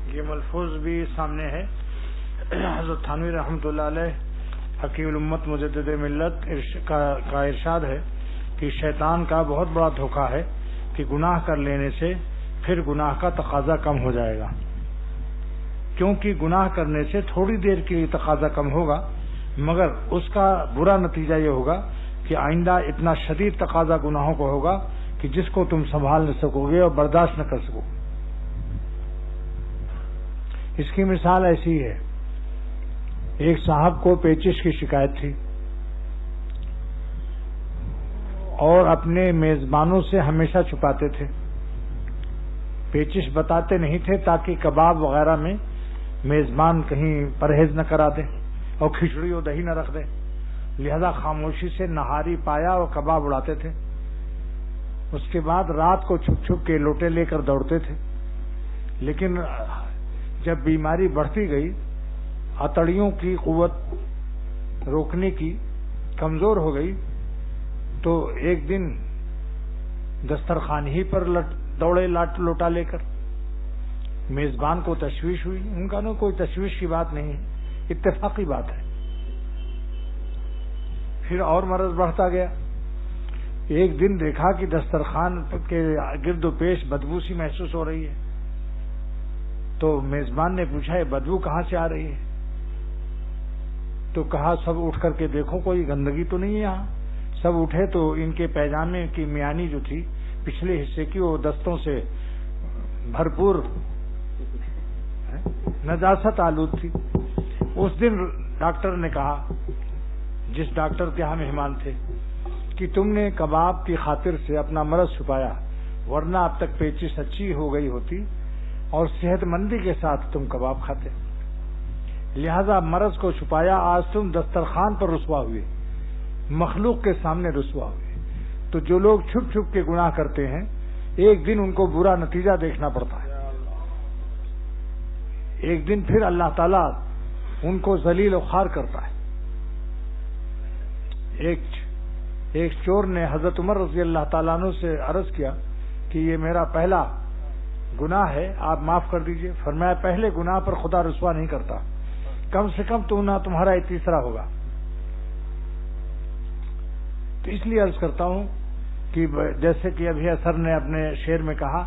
یہ ملفوظ بھی سامنے ہے. حضرت تھانوی رحمۃ اللہ علیہ حکیم الامت مجدد ملت کا ارشاد ہے کہ شیطان کا بہت بڑا دھوکہ ہے کہ گناہ کر لینے سے پھر گناہ کا تقاضا کم ہو جائے گا، کیونکہ گناہ کرنے سے تھوڑی دیر کے لیے تقاضا کم ہوگا، مگر اس کا برا نتیجہ یہ ہوگا کہ آئندہ اتنا شدید تقاضا گناہوں کو ہوگا کہ جس کو تم سنبھال نہ سکو گے اور برداشت نہ کر سکو. اس کی مثال ایسی ہے، ایک صاحب کو پیچش کی شکایت تھی اور اپنے میزبانوں سے ہمیشہ چھپاتے تھے، پیچش بتاتے نہیں تھے تاکہ کباب وغیرہ میں میزبان کہیں پرہیز نہ کرا دے اور کھچڑی اور دہی نہ رکھ دے، لہذا خاموشی سے نہاری پایا اور کباب اڑاتے تھے. اس کے بعد رات کو چھپ چھپ کے لوٹے لے کر دوڑتے تھے، لیکن جب بیماری بڑھتی گئی، اتڑیوں کی قوت روکنے کی کمزور ہو گئی، تو ایک دن دسترخوان ہی پر دوڑے لوٹا لے کر. میزبان کو تشویش ہوئی، ان کا کوئی تشویش کی بات نہیں ہے، اتفاقی بات ہے. پھر اور مرض بڑھتا گیا. ایک دن دیکھا کہ دسترخوان کے گرد و پیش بدبو سی محسوس ہو رہی ہے، تو میزبان نے پوچھا یہ بدبو کہاں سے آ رہی ہے؟ تو کہا سب اٹھ کر کے دیکھو کوئی گندگی تو نہیں ہے یہاں. سب اٹھے تو ان کے پیجامے کی میانی جو تھی پچھلے حصے کی، وہ دستوں سے بھرپور نجاست آلود تھی. اس دن ڈاکٹر نے کہا، جس ڈاکٹر کے یہاں مہمان تھے، کہ تم نے کباب کی خاطر سے اپنا مرض چھپایا، ورنہ اب تک پیچش اچھی ہو گئی ہوتی اور صحت مندی کے ساتھ تم کباب کھاتے. لہذا مرض کو چھپایا، آج تم دسترخوان پر رسوا ہوئے، مخلوق کے سامنے رسوا ہوئے. تو جو لوگ چھپ چھپ کے گناہ کرتے ہیں، ایک دن ان کو برا نتیجہ دیکھنا پڑتا ہے. ایک دن پھر اللہ تعالیٰ ان کو ذلیل و خوار کرتا ہے. ایک چور نے حضرت عمر رضی اللہ تعالیٰ عنہ سے عرض کیا کہ یہ میرا پہلا گناہ ہے، آپ معاف کر دیجئے. فرمایا پہلے گناہ پر خدا رسوا نہیں کرتا، کم سے کم تو نہ تمہارا یہ تیسرا ہوگا. تو اس لیے عرض کرتا ہوں کہ جیسے کہ ابھی اثر نے اپنے شعر میں کہا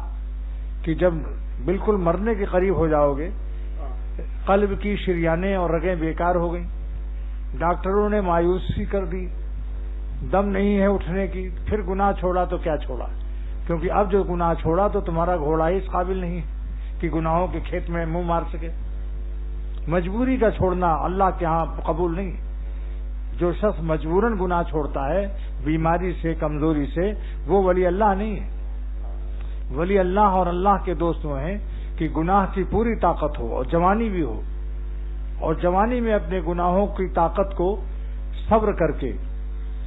کہ جب بالکل مرنے کے قریب ہو جاؤ گے، قلب کی شریانیں اور رگیں بیکار ہو گئیں، ڈاکٹروں نے مایوسی کر دی، دم نہیں ہے اٹھنے کی، پھر گناہ چھوڑا تو کیا چھوڑا، کیونکہ اب جو گناہ چھوڑا تو تمہارا گھوڑا ہی اس قابل نہیں ہے کہ گناہوں کے کھیت میں منہ مار سکے. مجبوری کا چھوڑنا اللہ کے ہاں قبول نہیں. جو شخص مجبوراً گناہ چھوڑتا ہے بیماری سے، کمزوری سے، وہ ولی اللہ نہیں ہے. ولی اللہ اور اللہ کے دوست وہ ہیں کہ گناہ کی پوری طاقت ہو اور جوانی بھی ہو، اور جوانی میں اپنے گناہوں کی طاقت کو صبر کر کے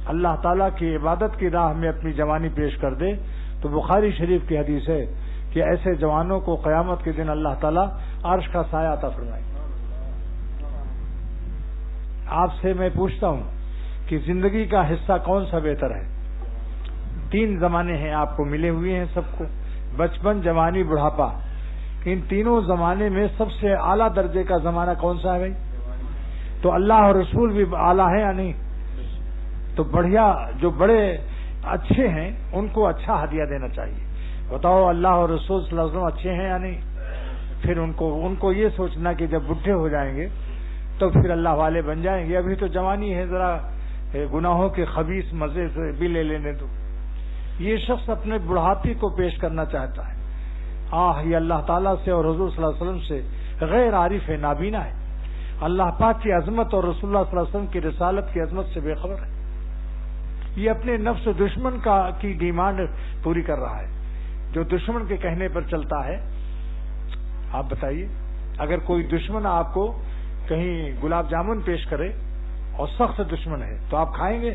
اللہ تعالیٰ کی عبادت کی راہ میں اپنی جوانی پیش کر دے. تو بخاری شریف کی حدیث ہے کہ ایسے جوانوں کو قیامت کے دن اللہ تعالیٰ عرش کا سایہ عطا فرمائے. آپ سے میں پوچھتا ہوں کہ زندگی کا حصہ کون سا بہتر ہے؟ 3 زمانے ہیں آپ کو ملے ہوئے ہیں سب کو، بچپن، جوانی، بڑھاپا. ان تینوں زمانے میں سب سے اعلیٰ درجے کا زمانہ کون سا ہے بھائی؟ تو اللہ اور رسول بھی اعلیٰ ہے یا نہیں؟ تو بڑھیا جو بڑے اچھے ہیں ان کو اچھا ہدیہ دینا چاہیے. بتاؤ اللہ اور رسول صلی اللہ علیہ وسلم اچھے ہیں یا نہیں؟ پھر ان کو یہ سوچنا کہ جب بڈھے ہو جائیں گے تو پھر اللہ والے بن جائیں گے، ابھی تو جوانی ہے، ذرا گناہوں کے خبیث مزے سے بھی لے لینے دو. یہ شخص اپنے بڑھاپے کو پیش کرنا چاہتا ہے. یہ اللہ تعالیٰ سے اور حضور صلی اللہ علیہ وسلم سے غیر عارف ہے، نابینا ہے. اللہ پاک کی عظمت اور رسول اللہ صلی اللہ علیہ وسلم کی رسالت کی عظمت سے بے خبر ہے. یہ اپنے نفس دشمن کی ڈیمانڈ پوری کر رہا ہے، جو دشمن کے کہنے پر چلتا ہے. آپ بتائیے، اگر کوئی دشمن آپ کو کہیں گلاب جامن پیش کرے اور سخت دشمن ہے تو آپ کھائیں گے؟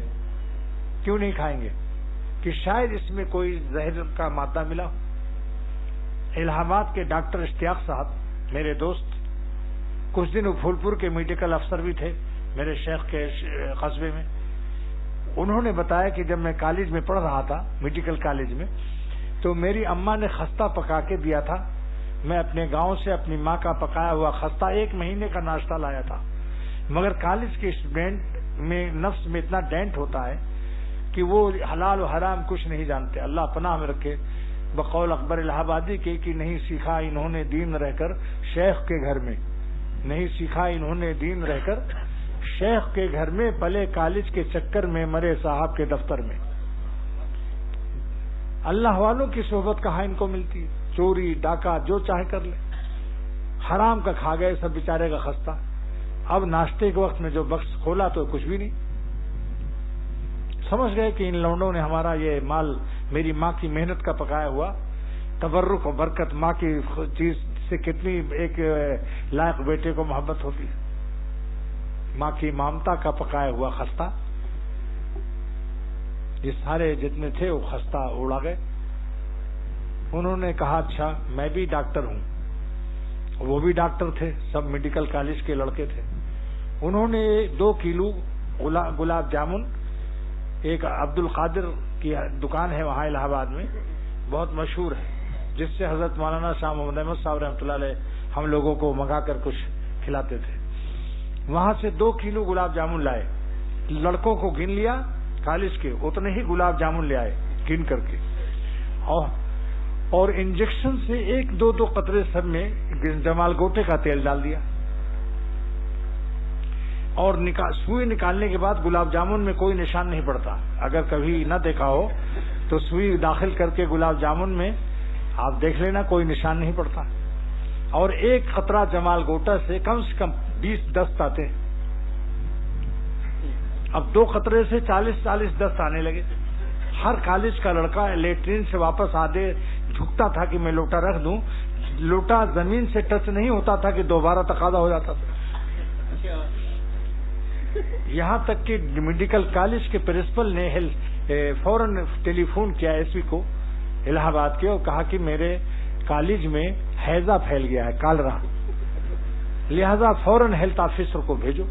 کیوں نہیں کھائیں گے؟ کہ شاید اس میں کوئی زہر کا مادہ ملا ہو. الہ آباد کے ڈاکٹر اشتیاق صاحب میرے دوست، کچھ دن وہ پھولپور کے میڈیکل افسر بھی تھے میرے شیخ کے قصبے میں. انہوں نے بتایا کہ جب میں کالج میں پڑھ رہا تھا، میڈیکل کالج میں، تو میری اماں نے خستہ پکا کے دیا تھا میں اپنے گاؤں سے اپنی ماں کا پکایا ہوا خستہ 1 مہینے کا ناشتہ لایا تھا، مگر کالج کے اسٹوڈینٹ میں نفس میں اتنا ڈینٹ ہوتا ہے کہ وہ حلال و حرام کچھ نہیں جانتے. اللہ پناہ میں رکھے. بقول اکبر الہ آبادی کے کہ نہیں سیکھا انہوں نے دین رہ کر شیخ کے گھر میں، نہیں سیکھا انہوں نے دین رہ کر شیخ کے گھر میں، پلے کالج کے چکر میں، مرے صاحب کے دفتر میں. اللہ والوں کی صحبت کہاں ان کو ملتی؟ چوری ڈاکہ جو چاہے کر لے. حرام کا کھا گئے سب بیچارے کا خستہ. اب ناشتے کے وقت میں جو بکس کھولا تو کچھ بھی نہیں. سمجھ گئے کہ ان لونڈوں نے ہمارا یہ مال، میری ماں کی محنت کا پکایا ہوا، تبرک و برکت، ماں کی چیز سے کتنی ایک لائق بیٹے کو محبت ہوتی ہے. ماں کی مامتا کا پکایا ہوا خستہ، یہ سارے جتنے تھے وہ خستہ اڑا گئے. انہوں نے کہا اچھا میں بھی ڈاکٹر ہوں. وہ بھی ڈاکٹر تھے، سب میڈیکل کالج کے لڑکے تھے. انہوں نے 2 کلو گلاب جامن، ایک عبد القادر کی دکان ہے وہاں الہ آباد میں بہت مشہور ہے، جس سے حضرت مولانا شاہ محمد احمد صاحب رحمۃ اللہ علیہ ہم لوگوں کو منگا کر کچھ کھلاتے تھے. وہاں سے 2 کلو گلاب جامن لائے. لڑکوں کو گن لیا کالج کے، اتنے ہی گلاب جامن لے آئے گن کر کے، اور انجیکشن سے 1-2 قطرے سب میں جمال گوٹے کا تیل ڈال دیا. اور سوئی نکالنے کے بعد گلاب جامن میں کوئی نشان نہیں پڑتا. اگر کبھی نہ دیکھا ہو تو سوئی داخل کر کے گلاب جامن میں آپ دیکھ لینا، کوئی نشان نہیں پڑتا. اور 1 قطرہ جمال گوٹا سے کم 20 دست آتے. اب 2 قطرے سے 40 دست آنے لگے. ہر کالج کا لڑکا لیٹرین سے واپس آدھے جھکتا تھا کہ میں لوٹا رکھ دوں. لوٹا زمین سے ٹچ نہیں ہوتا تھا کہ دوبارہ تقاضا ہو جاتا تھا. یہاں تک کہ میڈیکل کالج کے پرنسپل نے فوراً ٹیلی فون کیا ایس پی کو الہ آباد کے، اور کہا کہ میرے کالج میں ہیضہ پھیل گیا ہے، کالرا، لہذا فوراً ہیلتھ آفیسر کو بھیجو.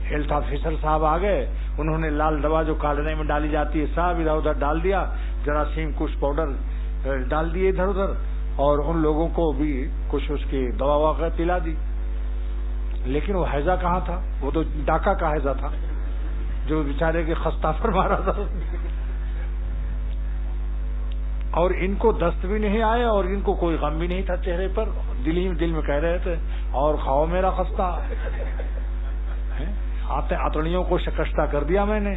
ہیلتھ آفیسر صاحب آ گئے. انہوں نے لال دوا جو کالرے میں ڈالی جاتی ہے صاحب ادھر ادھر ڈال دیا، جراثیم کچھ پاؤڈر ڈال دیے ادھر ادھر، اور ان لوگوں کو بھی کچھ اس کی دوا وغیرہ پلا دی. لیکن وہ ہیضہ کہاں تھا؟ وہ تو ڈاکہ کا ہیضہ تھا جو بیچارے کے خستہ پر مارا تھا. اور ان کو دست بھی نہیں آئے اور ان کو کوئی غم بھی نہیں تھا چہرے پر. دل میں کہہ رہے تھے اور کھاؤ میرا خستہ. آتڑیوں کو شکستہ کر دیا میں نے.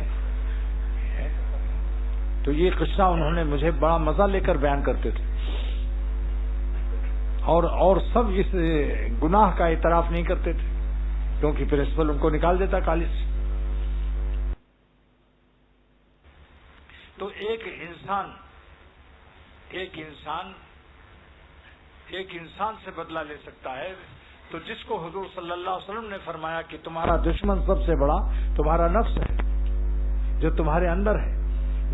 تو یہ قصہ انہوں نے مجھے بڑا مزہ لے کر بیان کرتے تھے. اور سب اس گناہ کا اعتراف نہیں کرتے تھے کیونکہ پرنسپل ان کو نکال دیتا کالج سے. تو ایک انسان سے بدلہ لے سکتا ہے تو جس کو حضور صلی اللہ علیہ وسلم نے فرمایا کہ تمہارا دشمن سب سے بڑا تمہارا نفس ہے جو تمہارے اندر ہے.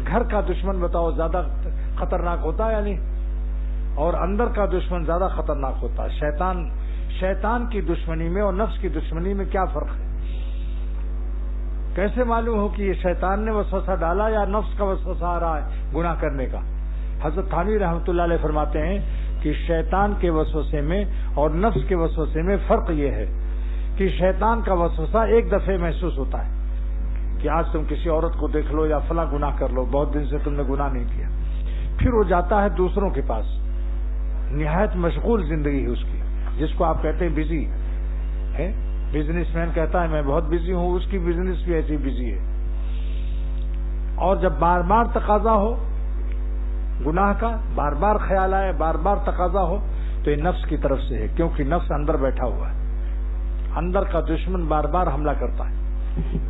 گھر کا دشمن بتاؤ زیادہ خطرناک ہوتا ہے یا نہیں؟ اور اندر کا دشمن زیادہ خطرناک ہوتا ہے. شیطان کی دشمنی میں اور نفس کی دشمنی میں کیا فرق ہے؟ کیسے معلوم ہو کہ یہ شیطان نے وسوسہ ڈالا یا نفس کا وسوسہ آ رہا ہے گناہ کرنے کا؟ حضرت تھانوی رحمۃ اللہ علیہ فرماتے ہیں کہ شیطان کے وسوسے میں اور نفس کے وسوسے میں فرق یہ ہے کہ شیطان کا وسوسہ ایک دفعہ محسوس ہوتا ہے کہ آج تم کسی عورت کو دیکھ لو یا فلاں گناہ کر لو، بہت دن سے تم نے گناہ نہیں کیا. پھر وہ جاتا ہے دوسروں کے پاس، نہایت مشغول زندگی ہے اس کی، جس کو آپ کہتے ہیں بزی ہے. بزنس مین کہتا ہے میں بہت بزی ہوں، اس کی بزنس بھی ایسی بزی ہے. اور جب بار بار تقاضا ہو گناہ کا، بار بار خیال آئے، بار بار تقاضا ہو، تو یہ نفس کی طرف سے ہے کیونکہ نفس اندر بیٹھا ہوا ہے. اندر کا دشمن بار بار حملہ کرتا ہے،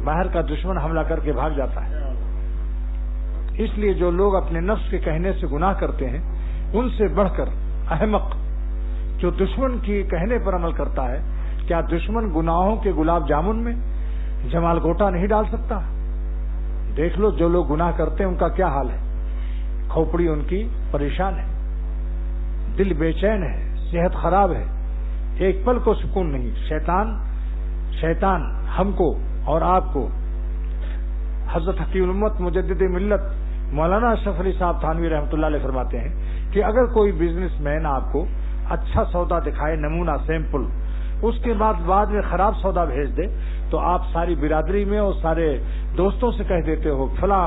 باہر کا دشمن حملہ کر کے بھاگ جاتا ہے. اس لیے جو لوگ اپنے نفس کے کہنے سے گناہ کرتے ہیں ان سے بڑھ کر احمق جو دشمن کی کہنے پر عمل کرتا ہے. کیا دشمن گناہوں کے گلاب جامن میں جمال گوٹا نہیں ڈال سکتا؟ دیکھ لو جو لوگ گناہ کرتے ہیں ان کا کیا حال ہے. کھوپڑی ان کی پریشان ہے، دل بے چین ہے، صحت خراب ہے، ایک پل کو سکون نہیں. شیطان ہم کو اور آپ کو، حضرت حکیم الامت مجدد ملت مولانا اشرف علی صاحب تھانوی رحمۃ اللہ علیہ فرماتے ہیں کہ اگر کوئی بزنس مین آپ کو اچھا سودا دکھائے، نمونہ سیمپل، اس کے بعد میں خراب سودا بھیج دے تو آپ ساری برادری میں اور سارے دوستوں سے کہہ دیتے ہو فلاں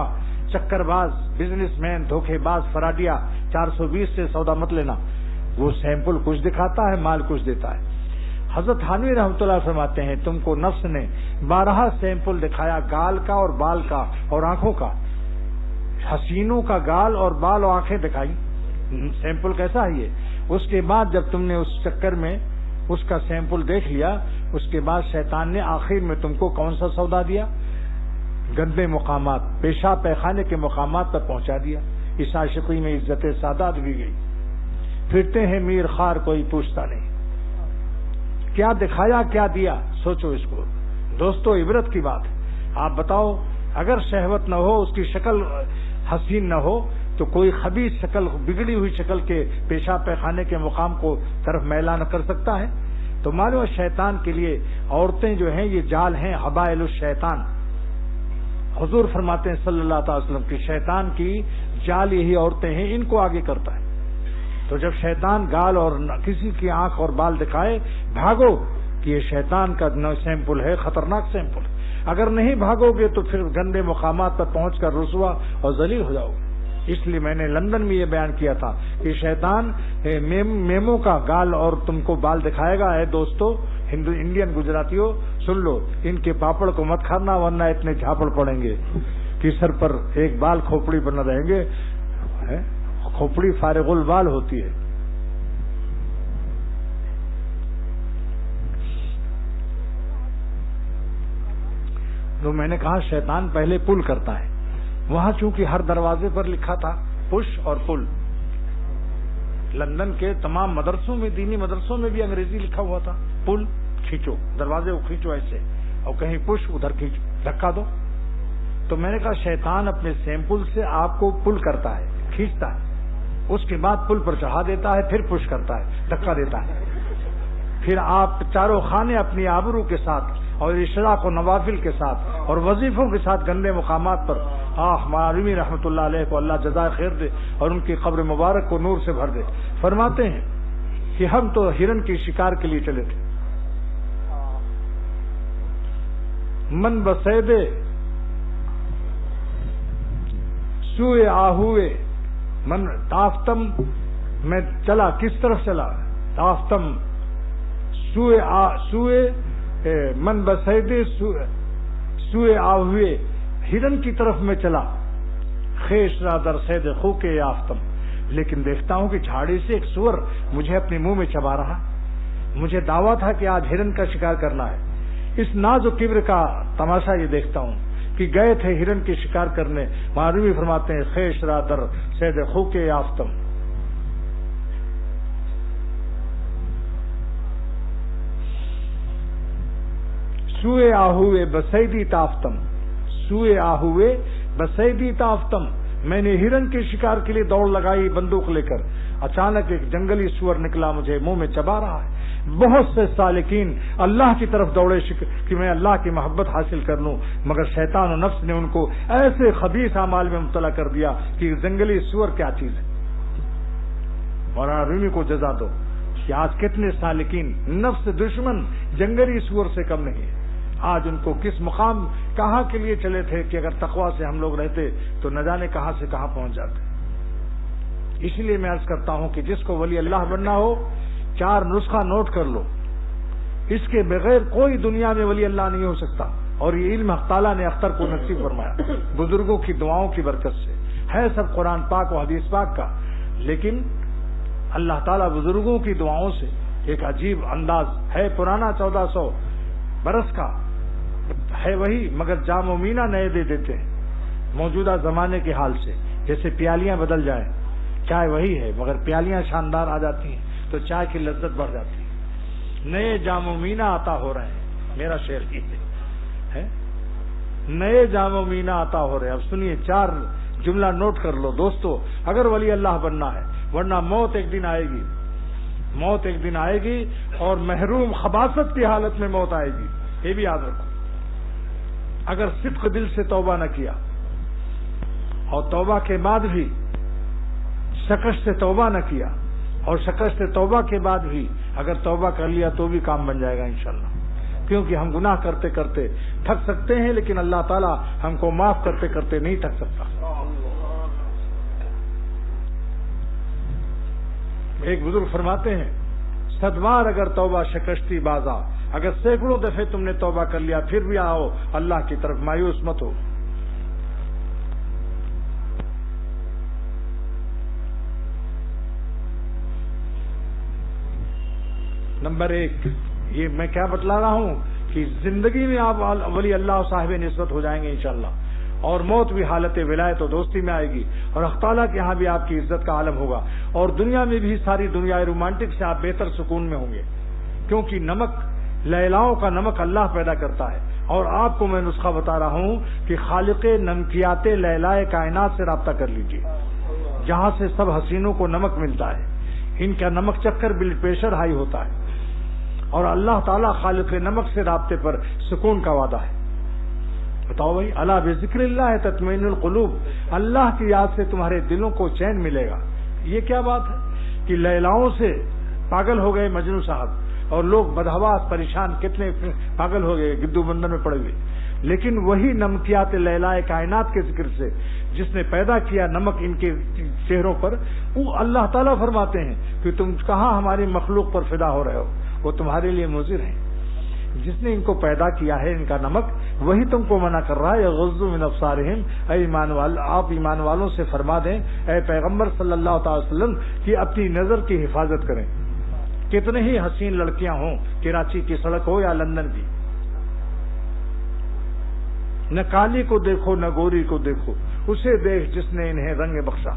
چکر باز، بزنس مین، دھوکے باز، فراڈیا 420 سے سودا مت لینا، وہ سیمپل کچھ دکھاتا ہے، مال کچھ دیتا ہے۔ حضرت تھانوی رحمۃ اللہ فرماتے ہیں تم کو نفس نے 12 سیمپل دکھایا، گال کا اور بال کا اور آنکھوں کا، حسینوں کا گال اور بال اور آنکھیں دکھائی، سیمپل کیسا ہے یہ؟ اس کے بعد جب تم نے اس چکر میں اس کا سیمپل دیکھ لیا، اس کے بعد شیطان نے آخر میں تم کو کون سا سودا دیا؟ گندے مقامات، پیشاب پیخانے کے مقامات پر پہنچا دیا۔ اس عاشقی میں عزت سادات بھی گئی، پھرتے ہیں میر خار کوئی پوچھتا نہیں، کیا دکھایا کیا دیا؟ سوچو اس کو دوستو، عبرت کی بات ہے۔ آپ بتاؤ اگر شہوت نہ ہو، اس کی شکل حسین نہ ہو، تو کوئی خبیث شکل، بگڑی ہوئی شکل کے پیشاب پیخانے کے مقام کو طرف میلہ نہ کر سکتا ہے؟ تو معلوم شیطان کے لیے عورتیں جو ہیں یہ جال ہیں، حبائل الشیطان۔ حضور فرماتے ہیں صلی اللہ تعالی وسلم کہ شیطان کی جال یہی عورتیں ہیں، ان کو آگے کرتا ہے۔ تو جب شیطان گال اور کسی کی آنکھ اور بال دکھائے، بھاگو کہ یہ شیطان کا سیمپل ہے، خطرناک سیمپل۔ اگر نہیں بھاگو گے تو پھر گندے مقامات پر پہنچ کر رسوا اور ذلیل ہو جاؤ گے۔ اس لیے میں نے لندن میں یہ بیان کیا تھا کہ شیطان میموں کا گال اور تم کو بال دکھائے گا۔ اے دوستو انڈین گجراتیوں سن لو، ان کے پاپڑ کو مت کھانا ورنہ اتنے جھاپڑ پڑیں گے کہ سر پر ایک بال کھوپڑی پر نہ رہیں گے۔ کھوپڑی فارغ البال ہوتی ہے۔ تو میں نے کہا شیطان پہلے پل کرتا ہے، وہاں چونکہ ہر دروازے پر لکھا تھا پش اور پل، لندن کے تمام مدرسوں میں، دینی مدرسوں میں بھی انگریزی لکھا ہوا تھا، پل کھینچو، دروازے کو کھینچو ایسے، اور کہیں پش ادھر کھینچو، دھکا دو۔ تو میں نے کہا شیطان اپنے سیمپل سے آپ کو پل کرتا ہے، کھینچتا ہے، اس کے بعد پل پر چڑھا دیتا ہے، پھر پش کرتا ہے، دھکا دیتا ہے، پھر آپ چاروں خانے اپنی آبرو کے ساتھ اور اشراق و نوافل کے ساتھ اور وظیفوں کے ساتھ گندے مقامات پر، ہمارے رحمۃ اللہ علیہ کو اللہ جزائے خیر دے اور ان کی قبر مبارک کو نور سے بھر دے، فرماتے ہیں کہ ہم تو ہرن کی شکار کے لیے چلے تھے، من بسیدے سوئے آہوئے، من تافتم میں چلا، کس طرف چلا؟ تافتم سوئے من بسیدے سوئے آہوئے، ہرن کی طرف میں چلا، خیش را در سید خو کے یافتم، لیکن دیکھتا ہوں کہ جھاڑی سے ایک سور مجھے اپنے منہ میں چبا رہا، مجھے دعویٰ تھا کہ آج ہرن کا شکار کرنا ہے۔ اس ناز و کبر کا تماشا یہ دیکھتا ہوں کہ گئے تھے ہرن کی شکار کرنے، معروی فرماتے ہیں خیش را در سید خو کے یافتم۔ سوئے آہوئے بسیدی تافتم، سوئے آہوئے بسیدی تافتم، میں نے ہرن کے شکار کے لیے دوڑ لگائی بندوق لے کر، اچانک ایک جنگلی سور نکلا، مجھے منہ میں چبا رہا ہے۔ بہت سے سالکین اللہ کی طرف دوڑے کہ میں اللہ کی محبت حاصل کر لوں، مگر شیطان و نفس نے ان کو ایسے خبیث اعمال میں مبتلا کر دیا کہ جنگلی سور کیا چیز ہے۔ مولانا رومی کو جزا دو کہ آج کتنے سالکین نفس دشمن جنگلی سور سے کم نہیں ہے۔ آج ان کو کس مقام کہاں کے لیے چلے تھے کہ اگر تقویٰ سے ہم لوگ رہتے تو نہ جانے کہاں سے کہاں پہنچ جاتے۔ اس لیے میں عرض کرتا ہوں کہ جس کو ولی اللہ بننا ہو 4 نسخہ نوٹ کر لو، اس کے بغیر کوئی دنیا میں ولی اللہ نہیں ہو سکتا، اور یہ علم حق تعالیٰ نے اختر کو نصیب فرمایا بزرگوں کی دعاؤں کی برکت سے، ہے سب قرآن پاک و حدیث پاک کا، لیکن اللہ تعالیٰ بزرگوں کی دعاؤں سے ایک عجیب انداز ہے، پرانا 1400 برس کا ہے وہی، مگر جام و مینا نئے دے دیتے ہیں موجودہ زمانے کے حال سے، جیسے پیالیاں بدل جائیں، چائے وہی ہے مگر پیالیاں شاندار آ جاتی ہیں تو چائے کی لذت بڑھ جاتی ہے۔ نئے جام و مینا عطا ہو رہے ہیں، میرا شعر یہ ہے، نئے جام و مینا عطا ہو رہے ہیں۔ اب سنیے 4 جملہ نوٹ کر لو دوستو، اگر ولی اللہ بننا ہے، ورنہ موت ایک دن آئے گی، موت ایک دن آئے گی اور محروم خباثت کی حالت میں موت آئے گی، یہ بھی یاد رکھو۔ اگر صدق دل سے توبہ نہ کیا اور توبہ کے بعد بھی شکش سے توبہ نہ کیا اور شکست توبہ کے بعد بھی اگر توبہ کر لیا تو بھی کام بن جائے گا انشاءاللہ، کیونکہ ہم گناہ کرتے کرتے تھک سکتے ہیں لیکن اللہ تعالیٰ ہم کو معاف کرتے کرتے نہیں تھک سکتا۔ ایک بزرگ فرماتے ہیں 100 بار اگر توبہ شکستی بازا، اگر سینکڑوں دفعے تم نے توبہ کر لیا پھر بھی آؤ اللہ کی طرف، مایوس مت ہو۔ نمبر 1 یہ میں کیا بتلا رہا ہوں کہ زندگی میں آپ ولی اللہ صاحب نسبت ہو جائیں گے انشاءاللہ، اور موت بھی حالت ولایت و دوستی میں آئے گی، اور اللہ تعالیٰ کے یہاں بھی آپ کی عزت کا عالم ہوگا، اور دنیا میں بھی ساری دنیا رومانٹک سے آپ بہتر سکون میں ہوں گے، کیونکہ نمک لیلاؤں کا نمک اللہ پیدا کرتا ہے۔ اور آپ کو میں نسخہ بتا رہا ہوں کہ خالق نمکیات لیلائے کائنات سے رابطہ کر لیجیے، جہاں سے سب حسینوں کو نمک ملتا ہے، ان کا نمک چکھ کر بلڈ پریشر ہائی ہوتا ہے، اور اللہ تعالیٰ خالق نمک سے رابطے پر سکون کا وعدہ ہے۔ بتاؤ بھائی، الا بذکر اللہ تطمئن القلوب، اللہ کی یاد سے تمہارے دلوں کو چین ملے گا۔ یہ کیا بات ہے کہ لیلاؤں سے پاگل ہو گئے مجنوں صاحب، اور لوگ بدحواس پریشان کتنے پاگل ہو گئے، گدو بندر میں پڑ گئے، لیکن وہی نمکیات لیلائے کائنات کے ذکر سے جس نے پیدا کیا نمک ان کے چہروں پر، وہ اللہ تعالیٰ فرماتے ہیں کہ تم کہاں ہماری مخلوق پر فدا ہو رہے ہو، وہ تمہارے لیے مضر ہیں۔ جس نے ان کو پیدا کیا ہے ان کا نمک، وہی تم کو منع کر رہا ہے، یغضوا من ابصارہم، اے ایمان والو، آپ ایمان والوں سے فرما دیں اے پیغمبر صلی اللہ تعالی وسلم کہ اپنی نظر کی حفاظت کریں۔ کتنے ہی حسین لڑکیاں ہوں، کراچی کی سڑک ہو یا لندن کی، نہ کالی کو دیکھو نہ گوری کو دیکھو، اسے دیکھ جس نے انہیں رنگ بخشا۔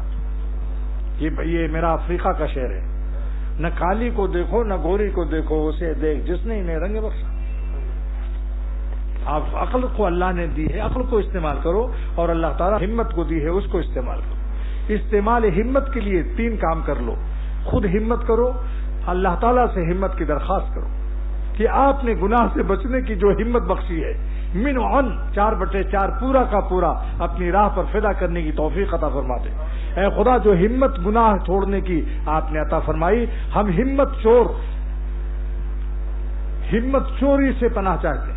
یہ میرا افریقہ کا شعر ہے، نہ کالی کو دیکھو نہ گوری کو دیکھو، اسے دیکھ جس نے انہیں رنگ بخشا۔ آپ عقل کو اللہ نے دی ہے، عقل کو استعمال کرو، اور اللہ تعالیٰ ہمت کو دی ہے اس کو استعمال کرو۔ استعمال ہمت کے لیے 3 کام کر لو، خود ہمت کرو، اللہ تعالیٰ سے ہمت کی درخواست کرو کہ آپ نے گناہ سے بچنے کی جو ہمت بخشی ہے، من عن 4/4 پورا کا پورا اپنی راہ پر فدا کرنے کی توفیق عطا فرما دے۔ اے خدا، جو ہمت گناہ چھوڑنے کی آپ نے عطا فرمائی، ہم ہمت چوری سے پناہ چاہتے ہیں۔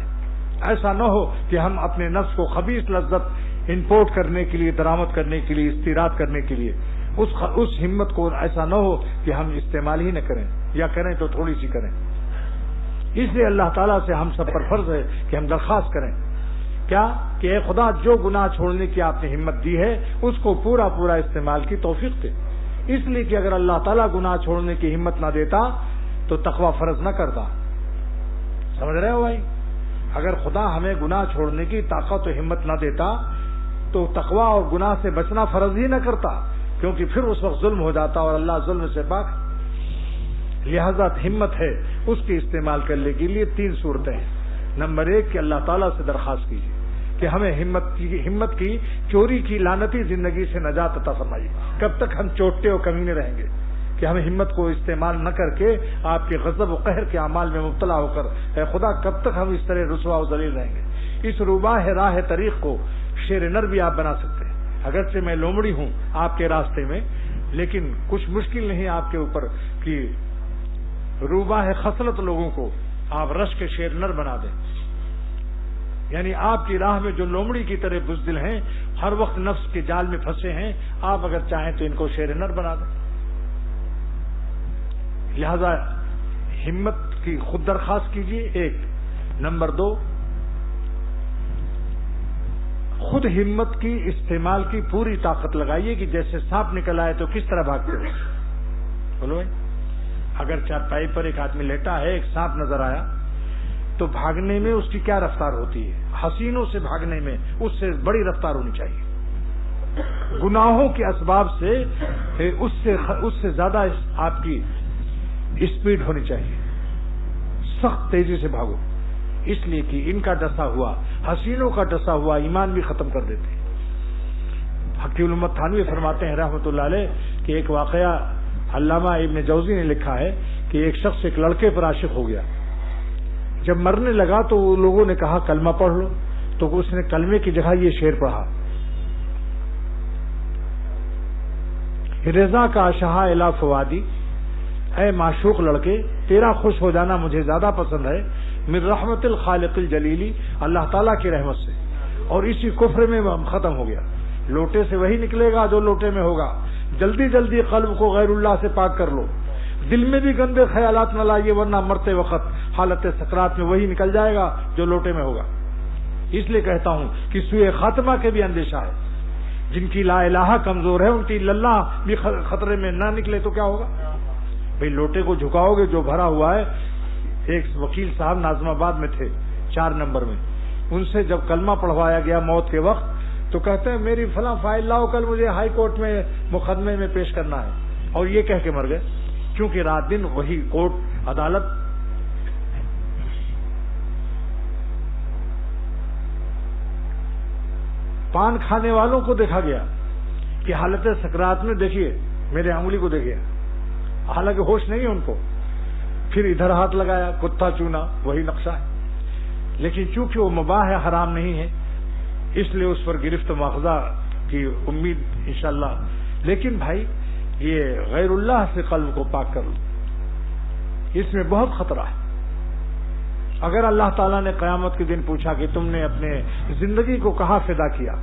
ایسا نہ ہو کہ ہم اپنے نفس کو خبیث لذت امپورٹ کرنے کے لیے، درآمد کرنے کے لیے، استیراد کرنے کے لیے، اس ہمت کو ایسا نہ ہو کہ ہم استعمال ہی نہ کریں، یا کریں تو تھوڑی سی کریں۔ اس لیے اللہ تعالیٰ سے ہم سب پر فرض ہے کہ ہم درخواست کریں کیا کہ اے خدا، جو گناہ چھوڑنے کی آپ نے ہمت دی ہے اس کو پورا پورا استعمال کی توفیق دے۔ اس لیے کہ اگر اللہ تعالیٰ گناہ چھوڑنے کی ہمت نہ دیتا تو تقویٰ فرض نہ کرتا۔ سمجھ رہے ہو بھائی؟ اگر خدا ہمیں گناہ چھوڑنے کی طاقت و ہمت نہ دیتا تو تقویٰ اور گناہ سے بچنا فرض ہی نہ کرتا، کیونکہ پھر اس وقت ظلم ہو جاتا، اور اللہ ظلم سے پاک۔ لہذا ہمت ہے اس کی استعمال کرنے کے لیے 3 صورتیں ہیں۔ نمبر 1 کہ اللہ تعالیٰ سے درخواست کیجیے کہ ہمیں ہمت کی چوری کی لعنتی زندگی سے نجات عطا فرمائیے۔ کب تک ہم چوٹے و کمینے رہیں گے کہ ہم ہمت کو استعمال نہ کر کے آپ کے غضب و قہر کے اعمال میں مبتلا ہو کر، اے خدا کب تک ہم اس طرح رسوا و ذلیل رہیں گے؟ اس روباہ راہ طریق کو شیر نر بھی آپ بنا سکتے ہیں۔ اگرچہ میں لومڑی ہوں آپ کے راستے میں، لیکن کچھ مشکل نہیں آپ کے اوپر کہ روباہ خصلت لوگوں کو آپ رش کے شیر نر بنا دیں۔ یعنی آپ کی راہ میں جو لومڑی کی طرح بزدل ہیں، ہر وقت نفس کے جال میں پھنسے ہیں، آپ اگر چاہیں تو ان کو شیر نر بنا دیں۔ لہذا ہمت کی خود درخواست کیجیے 1۔ نمبر 2، خود ہمت کی استعمال کی پوری طاقت لگائیے کہ جیسے سانپ نکل آئے تو کس طرح بھاگتے ہیں۔ بولو بھائی، اگر چارپائی پر ایک آدمی لیٹا ہے، ایک سانپ نظر آیا تو بھاگنے میں اس کی کیا رفتار ہوتی ہے؟ حسینوں سے بھاگنے میں اس سے بڑی رفتار ہونی چاہیے۔ گناہوں کے اسباب سے اس سے زیادہ آپ کی اسپیڈ ہونی چاہیے، سخت تیزی سے بھاگو، اس لیے کہ ان کا ڈسا ہوا، حسینوں کا ڈسا ہوا ایمان بھی ختم کر دیتے ہیں۔ حکیم الامت تھانوی فرماتے ہیں رحمۃ اللہ علیہ کہ ایک واقعہ علامہ ابن جوزی نے لکھا ہے کہ ایک شخص ایک لڑکے پر عاشق ہو گیا۔ جب مرنے لگا تو لوگوں نے کہا کلمہ پڑھ لو، تو اس نے کلمے کی جگہ یہ شعر پڑھا، رضا کا شہا الا فوادی اے معشوق لڑکے تیرا خوش ہو جانا مجھے زیادہ پسند ہے من رحمت الخالق الجلیلی، اللہ تعالیٰ کی رحمت سے، اور اسی کفر میں ختم ہو گیا۔ لوٹے سے وہی نکلے گا جو لوٹے میں ہوگا۔ جلدی جلدی قلب کو غیر اللہ سے پاک کر لو، دل میں بھی گندے خیالات نہ لائیے، ورنہ مرتے وقت حالت سکرات میں وہی نکل جائے گا جو لوٹے میں ہوگا۔ اس لیے کہتا ہوں کہ سوئے خاتمہ کے بھی اندیشہ ہے، جن کی لا الہ کمزور ہے ان کی للہ بھی خطرے میں نہ نکلے تو کیا ہوگا؟ بھئی لوٹے کو جھکاؤ گے جو بھرا ہوا ہے۔ ایک وکیل صاحب ناظم آباد میں تھے 4 نمبر میں، ان سے جب کلمہ پڑھوایا گیا موت کے وقت تو کہتے ہیں میری فلاں فائل لاؤ، کل مجھے ہائی کورٹ میں مقدمے میں پیش کرنا ہے، اور یہ کہہ کے مر گئے، کیونکہ رات دن وہی کورٹ عدالت پان کھانے والوں کو دیکھا گیا کہ حالت سکرات میں دیکھیے میرے انگلی کو دیکھیے، حالانکہ ہوش نہیں ہے ان کو، پھر ادھر ہاتھ لگایا، کتا چونا، وہی نقشہ ہے، لیکن چونکہ وہ مباح ہے، حرام نہیں ہے، اس لیے اس پر گرفت مواخذہ کی امید انشاءاللہ۔ لیکن بھائی یہ غیر اللہ سے قلب کو پاک کر لو، اس میں بہت خطرہ ہے۔ اگر اللہ تعالیٰ نے قیامت کے دن پوچھا کہ تم نے اپنے زندگی کو کہاں فدا کیا،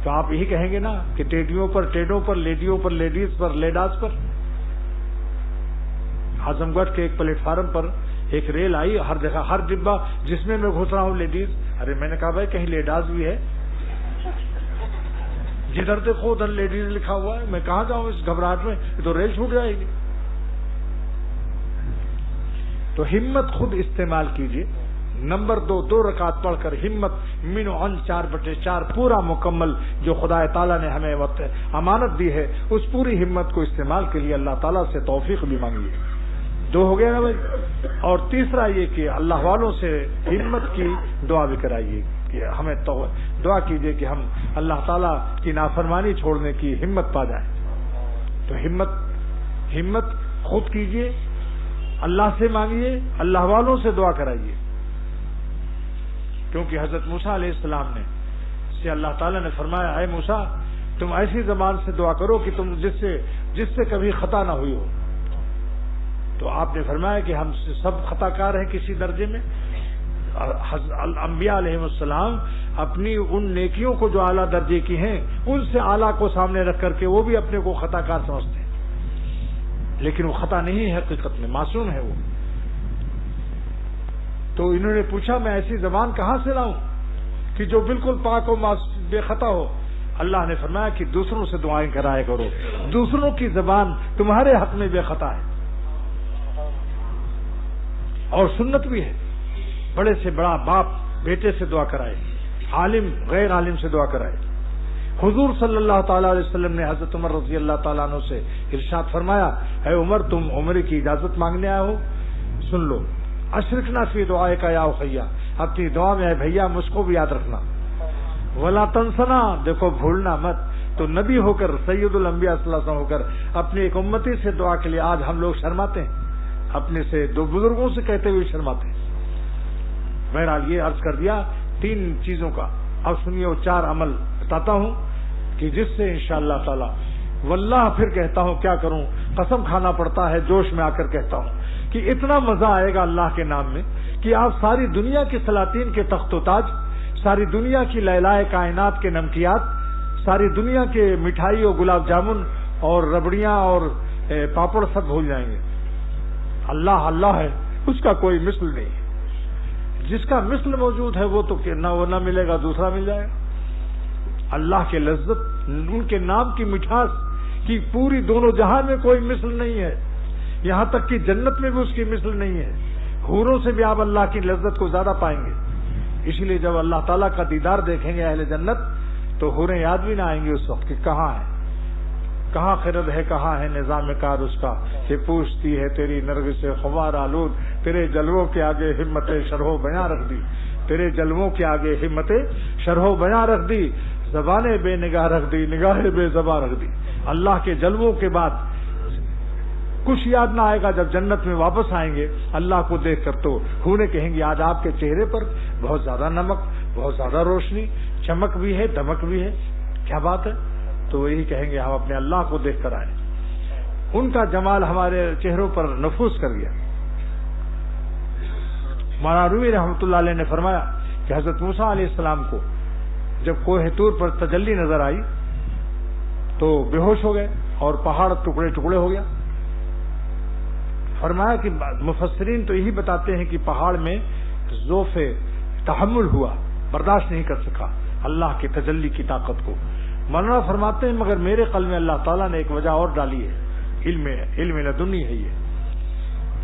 تو آپ یہی کہیں گے نا کہ ٹیڈیوں پر ٹیڈوں پر، لیڈیوں پر لیڈیز پر، لیڈاز پر۔ اعظم گڑھ کے ایک پلیٹ فارم پر ایک ریل آئی، ہر جگہ ہر ڈبہ جس میں گھس رہا ہوں لیڈیز۔ ارے میں نے کہا بھائی کہیں لیڈاز بھی ہے؟ جدھر دیکھو ادھر لیڈیز لکھا ہوا ہے، میں کہاں جاؤں اس گھبراہٹ میں، یہ تو ریل چھوٹ جائے گی۔ تو ہمت خود استعمال کیجیے۔ نمبر 2 رکعت پڑھ کر ہمت منو ان 4/4 پورا مکمل جو خدا تعالیٰ نے ہمیں وقت امانت دی ہے، اس پوری ہمت کو استعمال کے لیے اللہ تعالیٰ سے توفیق بھی مانگیے۔ 2 ہو گیا نا بھائی۔ اور تیسرا یہ کہ اللہ والوں سے ہمت کی دعا بھی کرائیے کہ ہمیں دعا کیجیے کہ ہم اللہ تعالیٰ کی نافرمانی چھوڑنے کی ہمت پا جائیں۔ تو ہمت خود کیجیے، اللہ سے مانگیے، اللہ والوں سے دعا کرائیے، کیونکہ حضرت موسیٰ علیہ السلام نے سے اللہ تعالیٰ نے فرمایا اے موسیٰ تم ایسی زبان سے دعا کرو کہ تم جس سے کبھی خطا نہ ہوئی ہو۔ تو آپ نے فرمایا کہ ہم سب خطا کار ہیں کسی درجے میں۔ انبیاء علیہ السلام اپنی ان نیکیوں کو جو اعلیٰ درجے کی ہیں ان سے اعلیٰ کو سامنے رکھ کر کے وہ بھی اپنے کو خطا کار سمجھتے ہیں، لیکن وہ خطا نہیں ہے، حقیقت میں معصوم ہے وہ۔ تو انہوں نے پوچھا میں ایسی زبان کہاں سے لاؤں کہ جو بالکل پاک و بے خطا ہو؟ اللہ نے فرمایا کہ دوسروں سے دعائیں کرایا کرو، دوسروں کی زبان تمہارے حق میں بے خطا ہے، اور سنت بھی ہے، بڑے سے بڑا باپ بیٹے سے دعا کرائے، عالم غیر عالم سے دعا کرائے۔ حضور صلی اللہ تعالی علیہ وسلم نے حضرت عمر رضی اللہ تعالیٰ عنہ سے ارشاد فرمایا اے عمر تم عمر کی اجازت مانگنے آئے ہو، سن لو، اشرکنا فی دعائے کا یا اخیا، اپنی دعا میں اے بھیا مجھ کو بھی یاد رکھنا، ولا تنسنا، دیکھو بھولنا مت۔ تو نبی ہو کر سید الانبیاء صلی اللہ علیہ وسلم ہو کر اپنے ایک امتی سے دعا کے لیے آج ہم لوگ شرماتے ہیں، اپنے سے 2 بزرگوں سے کہتے ہوئے شرماتے ہیں۔ بہرحال یہ عرض کر دیا 3 چیزوں کا، اب سنیے وہ 4 عمل بتاتا ہوں کہ جس سے انشاءاللہ تعالی واللہ پھر کہتا ہوں کیا کروں، قسم کھانا پڑتا ہے، جوش میں آ کر کہتا ہوں کہ اتنا مزہ آئے گا اللہ کے نام میں کہ آپ ساری دنیا کے سلاطین کے تخت و تاج، ساری دنیا کی لیلائے کائنات کے نمکیات، ساری دنیا کے مٹھائی اور گلاب جامن اور ربڑیاں اور پاپڑ سب بھول جائیں گے۔ اللہ اللہ ہے، اس کا کوئی مثل نہیں ہے، جس کا مثل موجود ہے وہ تو نہ ملے گا، دوسرا مل جائے گا۔ اللہ کے لذت، ان کے نام کی مٹھاس کی پوری دونوں جہان میں کوئی مثل نہیں ہے، یہاں تک کہ جنت میں بھی اس کی مثل نہیں ہے، حوروں سے بھی آپ اللہ کی لذت کو زیادہ پائیں گے۔ اسی لیے جب اللہ تعالیٰ کا دیدار دیکھیں گے اہل جنت تو حوریں یاد بھی نہ آئیں گے اس وقت کہ کہاں ہے، کہاں خرد ہے، کہاں ہے نظام کار اس کا، کہ پوچھتی ہے تیری نرگس خمار آلود، تیرے جلووں کے آگے ہمت شرح بیاں رکھ دی، تیرے جلووں کے آگے ہمت شرح بیاں رکھ دی، زبانیں بے نگاہ رکھ دی، نگاہیں بے زباں رکھ دی۔ اللہ کے جلووں کے بعد کچھ یاد نہ آئے گا، جب جنت میں واپس آئیں گے اللہ کو دیکھ کر تو حوریں کہیں گی آج آپ کے چہرے پر بہت زیادہ نمک، بہت زیادہ روشنی، چمک بھی ہے، دمک بھی ہے، کیا بات ہے؟ تو یہی کہیں گے ہم اپنے اللہ کو دیکھ کر آئے۔ ان کا جمال ہمارے چہروں پر نفوذ کر گیا۔ مولانا رومی رحمۃ اللہ علیہ نے فرمایا کہ حضرت موسیٰ علیہ السلام کو جب کوہ طور پر تجلی نظر آئی تو بے ہوش ہو گئے اور پہاڑ ٹکڑے ٹکڑے ہو گیا۔ فرمایا کہ مفسرین تو یہی بتاتے ہیں کہ پہاڑ میں ضعف تحمل ہوا، برداشت نہیں کر سکا اللہ کی تجلی کی طاقت کو۔ مولانا فرماتے ہیں مگر میرے قلب میں اللہ تعالیٰ نے ایک وجہ اور ڈالی ہے، علم لدنی ہے یہ،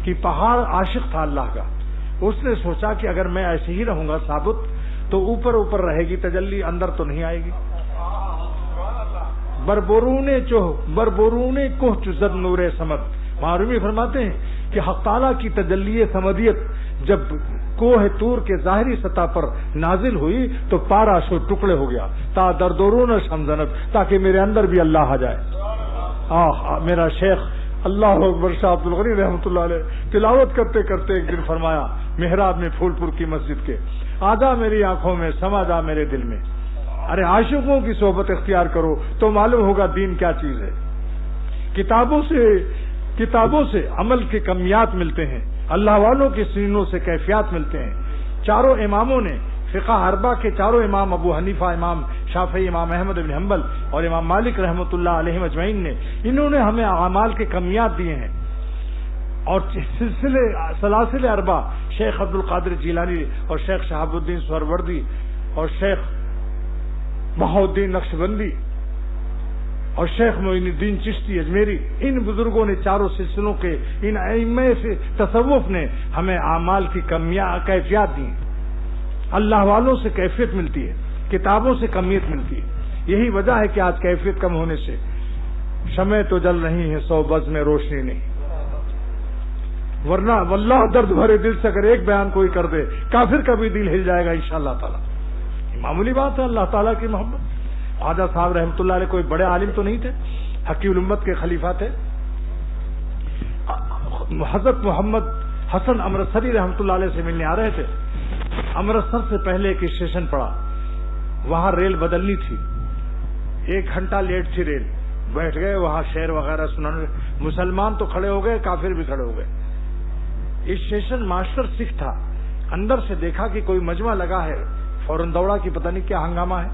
کہ پہاڑ عاشق تھا اللہ کا، اس نے سوچا کہ اگر میں ایسے ہی رہوں گا ثابت تو اوپر اوپر رہے گی تجلی، اندر تو نہیں آئے گی۔ بربرونے کوہ چزد نور سمد، معرومی فرماتے ہیں کہ حق تعالیٰ کی تجلی سمدیت جب کوہ طور کے ظاہری سطح پر نازل ہوئی تو پارا شو ٹکڑے ہو گیا، تا دردورون شمزنت، تاکہ میرے اندر بھی اللہ آ جائے۔ میرا شیخ اللہ اکبر شاہ عبد الغنی رحمۃ اللہ علیہ تلاوت کرتے کرتے ایک دن فرمایا محراب میں پھول پور کی مسجد کے، آجا میری آنکھوں میں سما جا میرے دل میں۔ ارے عاشقوں کی صحبت اختیار کرو تو معلوم ہوگا دین کیا چیز ہے۔ کتابوں سے عمل کے کمیات ملتے ہیں، اللہ والوں کے سینوں سے کیفیات ملتے ہیں۔ چاروں اماموں نے فقہ اربع کے چاروں امام ابو حنیفہ، امام شافعی، امام احمد بن حنبل اور امام مالک رحمۃ اللہ علیہ اجمعین نے انہوں نے ہمیں اعمال کے کمیات دیے ہیں۔ اور سلاسل اربع شیخ عبد القادر جیلانی اور شیخ شہاب الدین سہروردی اور شیخ بہاؤالدین نقشبندی اور شیخ معین الدین چشتی اجمیری، ان بزرگوں نے چاروں سلسلوں کے ان ائمہ سے تصوف نے ہمیں اعمال کی کیفیات دی ہیں۔ اللہ والوں سے کیفیت ملتی ہے، کتابوں سے کمیت ملتی ہے۔ یہی وجہ ہے کہ آج کیفیت کم ہونے سے شمع تو جل رہی ہے 100 بز میں روشنی نہیں، ورنہ واللہ درد بھرے دل سے اگر ایک بیان کوئی کر دے کافر کا بھی دل ہل جائے گا انشاءاللہ تعالی۔ معمولی بات ہے، اللہ تعالیٰ کی محبت۔ خواجہ صاحب رحمۃ اللہ علیہ کوئی بڑے عالم تو نہیں تھے، حقیق الامت کے خلیفہ تھے۔ حضرت محمد حسن امرتسری رحمۃ اللہ علیہ سے ملنے آ رہے تھے۔ امرتسر سے پہلے ایک اسٹیشن پڑا، وہاں ریل بدلنی تھی، 1 گھنٹہ لیٹ تھی ریل، بیٹھ گئے وہاں شعر وغیرہ سنانے، مسلمان تو کھڑے ہو گئے، کافر بھی کھڑے ہو گئے۔ اسٹیشن ماسٹر سکھ تھا، اندر سے دیکھا کہ کوئی مجمع لگا ہے، فوراً دوڑا کہ پتہ نہیں کیا ہنگامہ ہے۔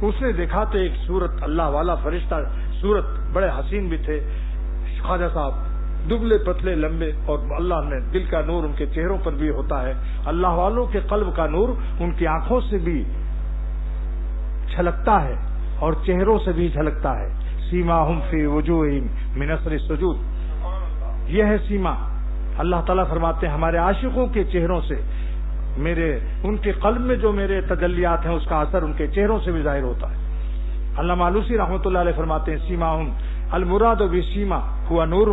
اس نے دیکھا تو ایک صورت اللہ والا فرشتہ، صورت بڑے حسین بھی تھے، خواجہ صاحب دبلے پتلے لمبے، اور اللہ نے دل کا نور ان کے چہروں پر بھی ہوتا ہے، اللہ والوں کے قلب کا نور ان کی آنکھوں سے بھی چھلکتا ہے اور چہروں سے بھی جھلکتا ہے۔ سیماہم فی وجوہہم من اثر السجود، یہ ہے سیما۔ اللہ تعالیٰ فرماتے ہیں ہمارے عاشقوں کے چہروں سے ان کے قلب میں جو میرے تجلیات ہیں اس کا اثر ان کے چہروں سے بھی ظاہر ہوتا ہے۔ علامہ آلوسی رحمۃ اللہ علیہ فرماتے ہیں سیماہم المراد بسیما ہوا نور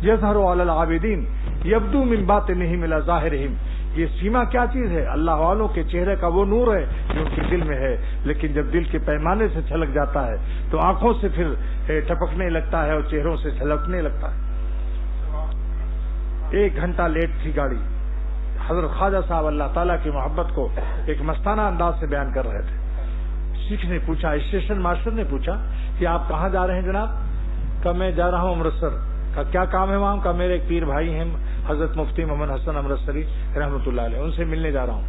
یظہر علی العابدین یبدو من باطنہم الی ظاہرہم، یہ سیما کیا چیز ہے؟ اللہ والوں کے چہرے کا وہ نور ہے جو ان کے دل میں ہے، لیکن جب دل کے پیمانے سے چھلک جاتا ہے تو آنکھوں سے پھر ٹپکنے لگتا ہے اور چہروں سے چھلکنے لگتا ہے۔ 1 گھنٹہ لیٹ تھی گاڑی۔ حضرت خواجہ صاحب اللہ تعالیٰ کی محبت کو ایک مستانہ انداز سے بیان کر رہے تھے۔ سکھ نے پوچھا، اسٹیشن ماسٹر نے پوچھا کہ آپ کہاں جا رہے ہیں جناب؟ کہ میں جا رہا ہوں امرتسر۔ کا کیا کام ہے وہاں؟ کا میرے ایک پیر بھائی ہیں حضرت مفتی محمد حسن امرتسری رحمۃ اللہ علیہ، ان سے ملنے جا رہا ہوں۔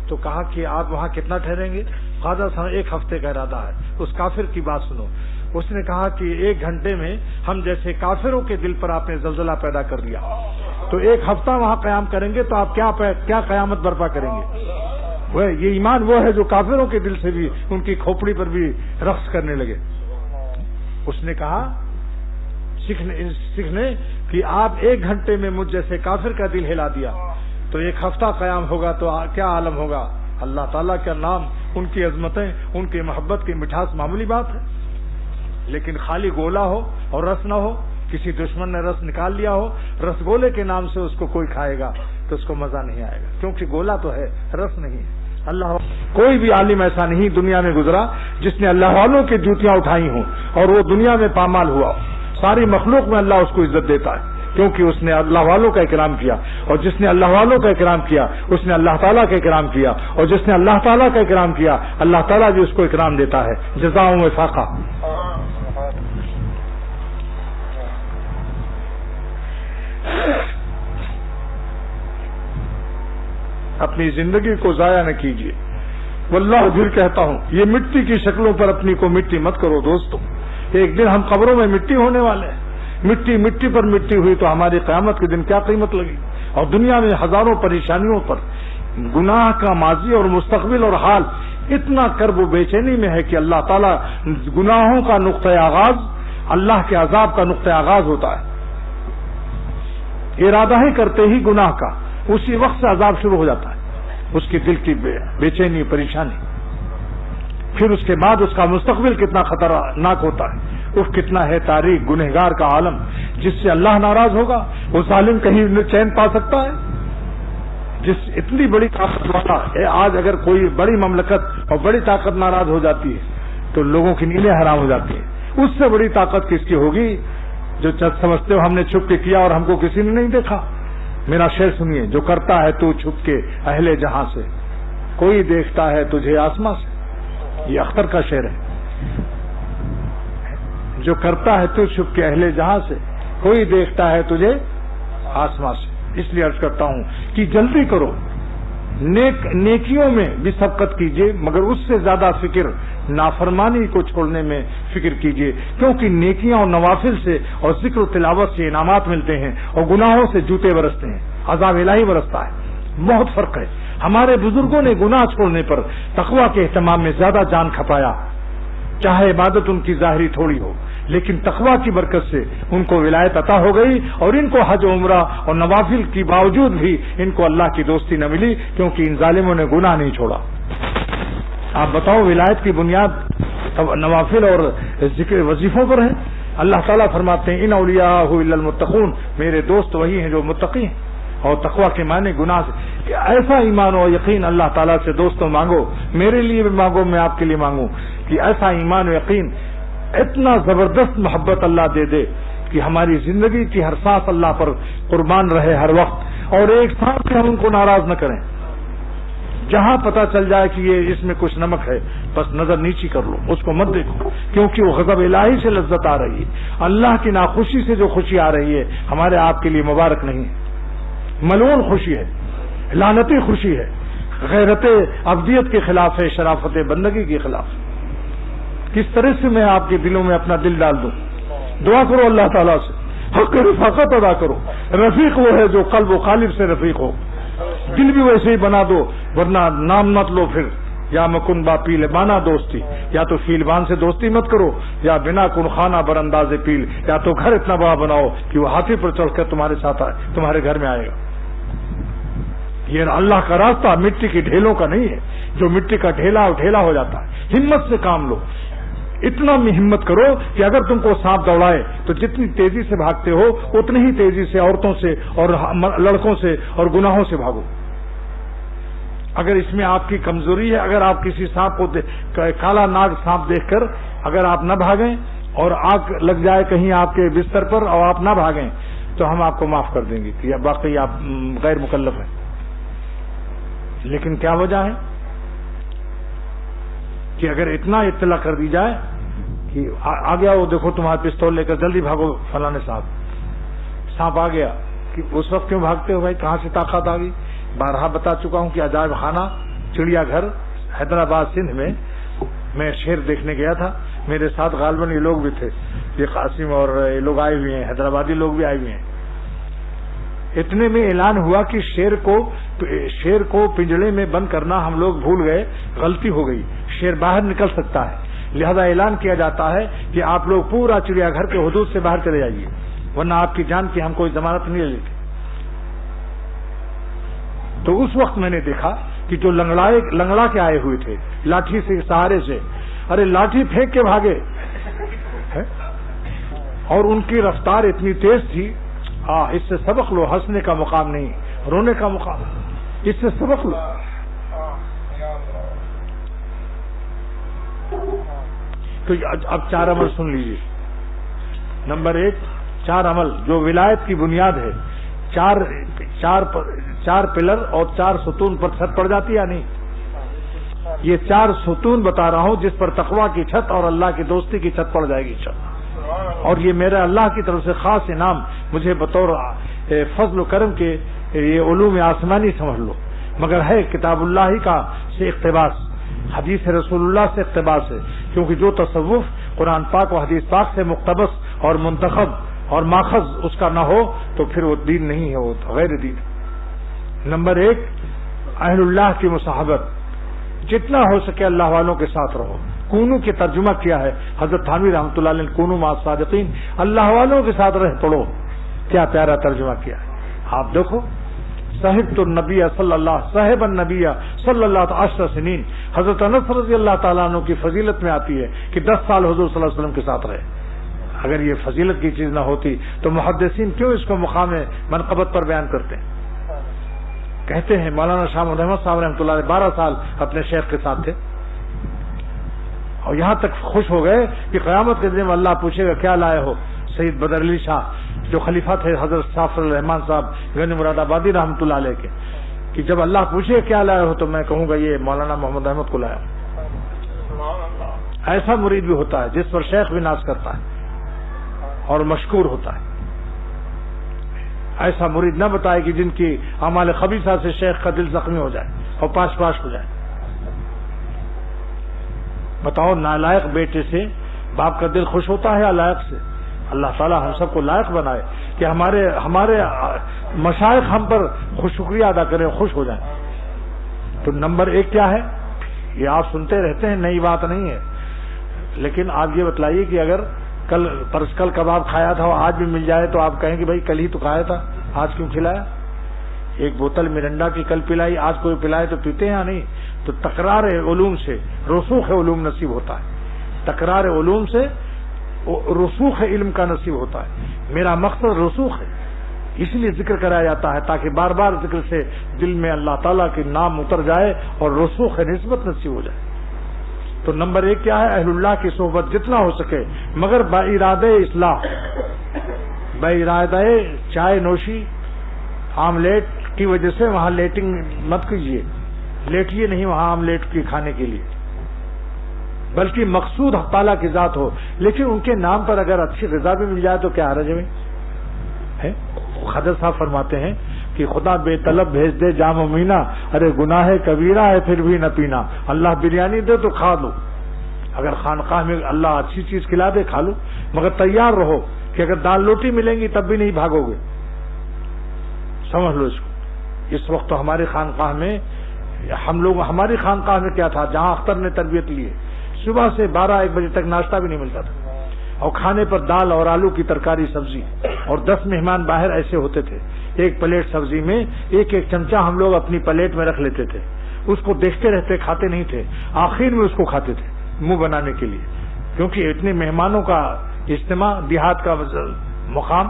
تو کہا کہ آپ وہاں کتنا ٹھہریں گے؟ خواجہ صاحب 1 ہفتے کا ارادہ ہے۔ اس کافر کی بات سنو، اس نے کہا کہ 1 گھنٹے میں ہم جیسے کافروں کے دل پر آپ نے زلزلہ پیدا کر دیا، تو 1 ہفتہ وہاں قیام کریں گے تو آپ کیا قیامت برپا کریں گے؟ وہ یہ ایمان وہ ہے جو کافروں کے دل سے بھی ان کی کھوپڑی پر بھی رقص کرنے لگے۔ اس نے کہا سکھ نے کہ آپ 1 گھنٹے میں مجھ جیسے کافر کا دل ہلا دیا تو 1 ہفتہ قیام ہوگا تو کیا عالم ہوگا؟ اللہ تعالیٰ کا نام، ان کی عظمتیں، ان کی محبت کی مٹھاس معمولی بات ہے، لیکن خالی گولا ہو اور رس نہ ہو، کسی دشمن نے رس نکال لیا ہو، رس گولے کے نام سے اس کو کوئی کھائے گا تو اس کو مزہ نہیں آئے گا، کیونکہ گولا تو ہے، رس نہیں ہے۔ اللہ کوئی بھی عالم ایسا نہیں دنیا میں گزرا جس نے اللہ والوں کی جوتیاں اٹھائی ہوں اور وہ دنیا میں پامال ہوا۔ ساری مخلوق میں اللہ اس کو عزت دیتا ہے کیونکہ اس نے اللہ والوں کا اکرام کیا، اور جس نے اللہ والوں کا اکرام کیا اس نے اللہ تعالیٰ کا اکرام کیا، اور جس نے اللہ تعالیٰ کا اکرام کیا اللہ تعالیٰ بھی اس کو اکرام دیتا ہے۔ جزاؤں وفاقہ۔ اپنی زندگی کو ضائع نہ کیجیے. واللہ پھر کہتا ہوں یہ مٹی کی شکلوں پر اپنی کو مٹی مت کرو دوستو. ایک دن ہم قبروں میں مٹی ہونے والے ہیں. مٹی مٹی پر مٹی ہوئی تو ہماری قیامت کے دن کیا قیمت لگی. اور دنیا میں ہزاروں پریشانیوں پر گناہ کا ماضی اور مستقبل اور حال اتنا کرب و بے چینی میں ہے کہ اللہ تعالیٰ گناہوں کا نقطۂ آغاز اللہ کے عذاب کا نقطۂ آغاز ہوتا ہے. ارادہ ہی کرتے ہی گناہ کا اسی وقت سے عذاب شروع ہو جاتا ہے. اس کی دل کی بے چینی پریشانی. پھر اس کے بعد اس کا مستقبل کتنا خطرناک ہوتا ہے. اف کتنا ہے تاریخ گنہگار کا عالم جس سے اللہ ناراض ہوگا. وہ ظالم کہیں چین پا سکتا ہے. جس اتنی بڑی طاقت والا آج اگر کوئی بڑی مملکت اور بڑی طاقت ناراض ہو جاتی ہے تو لوگوں کی نیندیں حرام ہو جاتی ہیں. اس سے بڑی طاقت کس کی ہوگی جو سمجھتے ہو ہم نے چھپ کے کیا اور ہم کو کسی نے نہیں دیکھا. میرا شعر سنیے. جو کرتا ہے تو چھپ کے اہل جہاں سے کوئی دیکھتا ہے تجھے آسماں سے. یہ اختر کا شعر ہے. جو کرتا ہے تو چھپ کے اہل جہاں سے کوئی دیکھتا ہے تجھے آسماں سے. اس لیے عرض کرتا ہوں کہ جلدی کرو. نیکیوں میں بھی سبقت کیجیے مگر اس سے زیادہ فکر نافرمانی کو چھوڑنے میں فکر کیجیے کیونکہ نیکیاں اور نوافل سے اور ذکر و تلاوت سے انعامات ملتے ہیں اور گناہوں سے جوتے برستے ہیں. عذاب الہی برستا ہے. بہت فرق ہے. ہمارے بزرگوں نے گناہ چھوڑنے پر تقویٰ کے اہتمام میں زیادہ جان کھپایا. چاہے عبادت ان کی ظاہری تھوڑی ہو لیکن تقویٰ کی برکت سے ان کو ولایت عطا ہو گئی اور ان کو حج و عمرہ اور نوافل کی باوجود بھی ان کو اللہ کی دوستی نہ ملی کیونکہ ان ظالموں نے گناہ نہیں چھوڑا. آپ بتاؤ ولایت کی بنیاد نوافل اور ذکر وظیفوں پر ہے. اللہ تعالیٰ فرماتے ہیں ان اولیاء الا المتقون. میرے دوست وہی ہیں جو متقی ہیں. اور تقویٰ کے معنی گناہ سے کہ ایسا ایمان و یقین اللہ تعالیٰ سے دوستوں مانگو. میرے لیے بھی مانگو میں آپ کے لیے مانگوں کہ ایسا ایمان و یقین اتنا زبردست محبت اللہ دے دے کہ ہماری زندگی کی ہر سانس اللہ پر قربان رہے ہر وقت اور ایک سانس سے ہم ان کو ناراض نہ کریں. جہاں پتہ چل جائے کہ یہ اس میں کچھ نمک ہے بس نظر نیچی کر لو. اس کو مت دیکھو کیونکہ وہ غضب الہی سے لذت آ رہی ہے. اللہ کی ناخوشی سے جو خوشی آ رہی ہے ہمارے آپ کے لیے مبارک نہیں ہے. ملعون خوشی ہے. لعنتی خوشی ہے. غیرت ابدیت کے خلاف ہے. شرافت بندگی کے خلاف. کس طرح سے میں آپ کے دلوں میں اپنا دل ڈال دوں. دعا کرو اللہ تعالیٰ سے. حق رفاقت ادا کرو. رفیق وہ ہے جو قلب و قالب سے رفیق ہو. دل بھی ویسے ہی بنا دو ورنہ نام مت لو. پھر یا مکن با پیل بانا دوستی. یا تو فیلبان سے دوستی مت کرو یا بنا کن خانہ بر انداز پیل. یا تو گھر اتنا بڑا بناؤ کہ وہ ہاتھی پر چڑھ کر تمہارے ساتھ آئے تمہارے گھر میں آئے گا. یہ اللہ کا راستہ مٹی کی ڈھیلوں کا نہیں ہے. جو مٹی کا ڈھیلا ہو جاتا ہے. ہمت سے کام لو. اتنا میں ہمت کرو کہ اگر تم کو سانپ دوڑائے تو جتنی تیزی سے بھاگتے ہو اتنی ہی تیزی سے عورتوں سے اور لڑکوں سے اور گناہوں سے بھاگو. اگر اس میں آپ کی کمزوری ہے اگر آپ کسی سانپ کو کالا ناگ سانپ دیکھ کر اگر آپ نہ بھاگیں اور آگ لگ جائے کہیں آپ کے بستر پر اور آپ نہ بھاگیں تو ہم آپ کو معاف کر دیں گے کہ باقی آپ غیر مکلف ہیں. لیکن کیا وجہ ہے کہ اگر اتنا اطلاع کر دی جائے کہ آ گیا وہ دیکھو تمہارا پستول لے کر جلدی بھاگو فلانے صاحب سانپ آ گیا کہ اس وقت کیوں بھاگتے ہو بھائی کہاں سے طاقت آ گئی. بارہا بتا چکا ہوں کہ عجائب خانہ چڑیا گھر حیدرآباد سندھ میں شیر دیکھنے گیا تھا. میرے ساتھ غالباً یہ لوگ بھی تھے. یہ قاسم اور یہ لوگ آئے ہوئے ہیں. حیدرآبادی لوگ بھی آئے ہوئے ہیں. اتنے میں اعلان ہوا کہ شیر کو پنجرے میں بند کرنا ہم لوگ بھول گئے. غلطی ہو گئی. شیر باہر نکل سکتا ہے لہذا اعلان کیا جاتا ہے کہ آپ لوگ پورا چڑیا گھر کے حدود سے باہر چلے جائیے ورنہ آپ کی جان کی ہم کوئی ضمانت نہیں لیتے. تو اس وقت میں نے دیکھا کہ جو لنگڑا کے آئے ہوئے تھے لاٹھی سے سہارے سے ارے لاٹھی پھینک کے بھاگے اور ان کی رفتار اتنی تیز تھی. اس سے سبق لو. ہنسنے کا مقام نہیں رونے کا مقام. اس سے سبق لو. تو اب 4 عمل سن لیجیے. نمبر 1 4 عمل جو ولایت کی بنیاد ہے. 4 پلر اور 4 ستون پر چھت پڑ جاتی یا نہیں. یہ 4 ستون بتا رہا ہوں جس پر تقویٰ کی چھت اور اللہ کی دوستی کی چھت پڑ جائے گی. اور یہ میرا اللہ کی طرف سے خاص انعام مجھے بطور فضل و کرم کے یہ علوم آسمانی سمجھ لو، مگر ہے کتاب اللہ کا سے اقتباس، حدیث رسول اللہ سے اقتباس ہے، کیونکہ جو تصوف قرآن پاک و حدیث پاک سے مقتبس اور منتخب اور ماخذ اس کا نہ ہو تو پھر وہ دین نہیں ہے، وہ غیر دین ہے۔ نمبر 1 اہل اللہ کی مصاحبت، جتنا ہو سکے اللہ والوں کے ساتھ رہو۔ کونو کی ترجمہ کیا ہے حضرت تھانوی رحمۃ اللہ علیہ نے، کونو مع الصادقین، اللہ والوں کے ساتھ رہ پڑو، کیا پیارا ترجمہ کیا ہے۔ آپ دیکھو صاحب النبی صلی اللہ 10 سنین، حضرت انس رضی اللہ تعالیٰ عنہ کی فضیلت میں آتی ہے کہ 10 سال حضور صلی اللہ علیہ وسلم کے ساتھ رہے۔ اگر یہ فضیلت کی چیز نہ ہوتی تو محدثین کیوں اس کو مقام منقبت پر بیان کرتے ہیں؟ کہتے ہیں مولانا شاہ محمد احمد صاحب رحمۃ اللہ علیہ 12 سال اپنے شیخ کے ساتھ تھے، اور یہاں تک خوش ہو گئے کہ قیامت کے دن میں اللہ پوچھے گا کیا لائے ہو سید بدر علی شاہ جو خلیفہ تھے حضرت سافر الرحمان صاحب گنج مراد آبادی رحمۃ اللہ علیہ کے، کہ جب اللہ پوچھے کیا لائے ہو تو میں کہوں گا یہ مولانا محمد احمد کو لایا۔ ایسا مرید بھی ہوتا ہے جس پر شیخ بھی ناز کرتا ہے اور مشکور ہوتا ہے۔ ایسا مرید نہ بتائے کہ جن کی اعمال خبیثہ سے شیخ کا دل زخمی ہو جائے اور پاش پاش ہو جائے۔ بتاؤ نالائق بیٹے سے باپ کا دل خوش ہوتا ہے یا لائق سے؟ اللہ تعالیٰ ہم سب کو لائق بنائے کہ ہمارے مشائخ ہم پر شکریہ ادا کریں، خوش ہو جائیں۔ تو نمبر 1 کیا ہے؟ یہ آپ سنتے رہتے ہیں، نئی بات نہیں ہے، لیکن آپ یہ بتلائیے کہ اگر کل کباب کھایا تھا اور آج بھی مل جائے تو آپ کہیں گے بھائی کل ہی تو کھایا تھا، آج کیوں کھلایا؟ ایک بوتل مرنڈا کی کل پلائی، آج کوئی پلائے تو پیتے ہیں یا نہیں؟ تو تکرار علوم سے رسوخ علوم نصیب ہوتا ہے، تکرار علوم سے رسوخ علم کا نصیب ہوتا ہے۔ میرا مقصد رسوخ ہے، اس لیے ذکر کرایا جاتا ہے تاکہ بار بار ذکر سے دل میں اللہ تعالیٰ کے نام اتر جائے اور رسوخ نسبت نصیب ہو جائے۔ تو نمبر 1 کیا ہے؟ اہل اللہ کی صحبت جتنا ہو سکے، مگر بارادہ اصلاح، بارادہ چائے نوشی آملیٹ کی وجہ سے وہاں لیٹنگ مت کیجیے، لیٹیے نہیں وہاں آملیٹ کی کھانے کے لیے، بلکہ مقصود حق تعالیٰ کی ذات ہو، لیکن ان کے نام پر اگر اچھی غذا بھی مل جائے تو کیا حرج ہے؟ خضر صاحب فرماتے ہیں کہ خدا بے طلب بھیج دے جام و مینا، ارے گناہ کبیرہ ہے پھر بھی نہ پینا۔ اللہ بریانی دے تو کھا لو، اگر خانقاہ میں اللہ اچھی چیز کھلا دے کھا لو، مگر تیار رہو کہ اگر دال روٹی ملیں گی تب بھی نہیں بھاگو گے۔ سمجھ لو اس کو۔ اس وقت تو ہماری خانقاہ میں ہماری خانقاہ میں کیا تھا، جہاں اختر نے تربیت لی ہے، صبح سے 12-1 بجے تک ناشتہ بھی نہیں ملتا تھا، اور کھانے پر دال اور آلو کی ترکاری سبزی، اور 10 مہمان باہر ایسے ہوتے تھے، ایک پلیٹ سبزی میں ایک چمچہ ہم لوگ اپنی پلیٹ میں رکھ لیتے تھے، اس کو دیکھتے رہتے، کھاتے نہیں تھے، آخر میں اس کو کھاتے تھے منہ بنانے کے لیے، کیونکہ اتنے مہمانوں کا اجتماع، دیہات کا مقام۔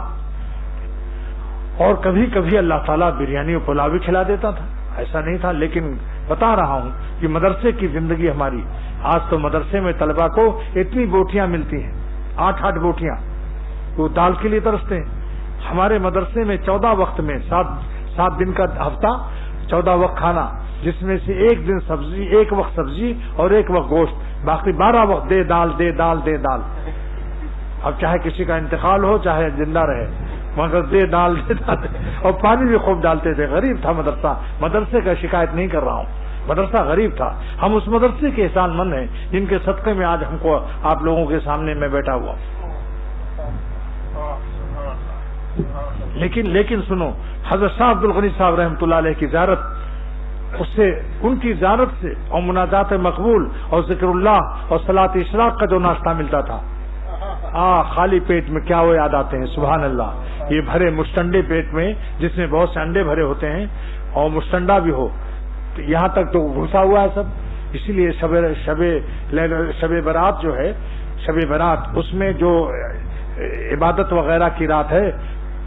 اور کبھی کبھی اللہ تعالیٰ بریانی اور پلاؤ بھی کھلا دیتا تھا، ایسا نہیں تھا، لیکن بتا رہا ہوں کہ مدرسے کی زندگی ہماری، آج تو مدرسے میں طلبہ کو اتنی بوٹیاں ملتی ہیں، 8 بوٹیاں، وہ دال کے لیے ترستے ہیں۔ ہمارے مدرسے میں 14 وقت میں 7 دن کا ہفتہ، 14 وقت کھانا، جس میں سے ایک دن سبزی، ایک وقت سبزی اور ایک وقت گوشت، باقی 12 وقت دے دال دے دال دے دال۔ اب چاہے کسی کا انتقال ہو چاہے زندہ رہے، مگر دے دال دے دال، اور پانی بھی خوب ڈالتے تھے۔ غریب تھا مدرسہ، مدرسے کا شکایت نہیں کر رہا ہوں، مدرسہ غریب تھا، ہم اس مدرسے کے احسان مند ہیں جن کے صدقے میں آج ہم کو آپ لوگوں کے سامنے میں بیٹھا ہوا۔ لیکن سنو، حضرت شاہ عبد الغنی صاحب رحمۃ اللہ علیہ کی زیارت، اس سے ان کی زیارت سے اور مناجات مقبول اور ذکر اللہ اور صلاۃ اشراق کا جو ناشتہ ملتا تھا، خالی پیٹ میں کیا وہ یاد آتے ہیں، سبحان اللہ۔ یہ بھرے مشتنڈے پیٹ میں جس میں بہت سے انڈے بھرے ہوتے ہیں اور مشتنڈا بھی ہو، یہاں تک تو گھسا ہوا ہے سب۔ اسی لیے شب برات جو ہے، شب برات، اس میں جو عبادت وغیرہ کی رات ہے،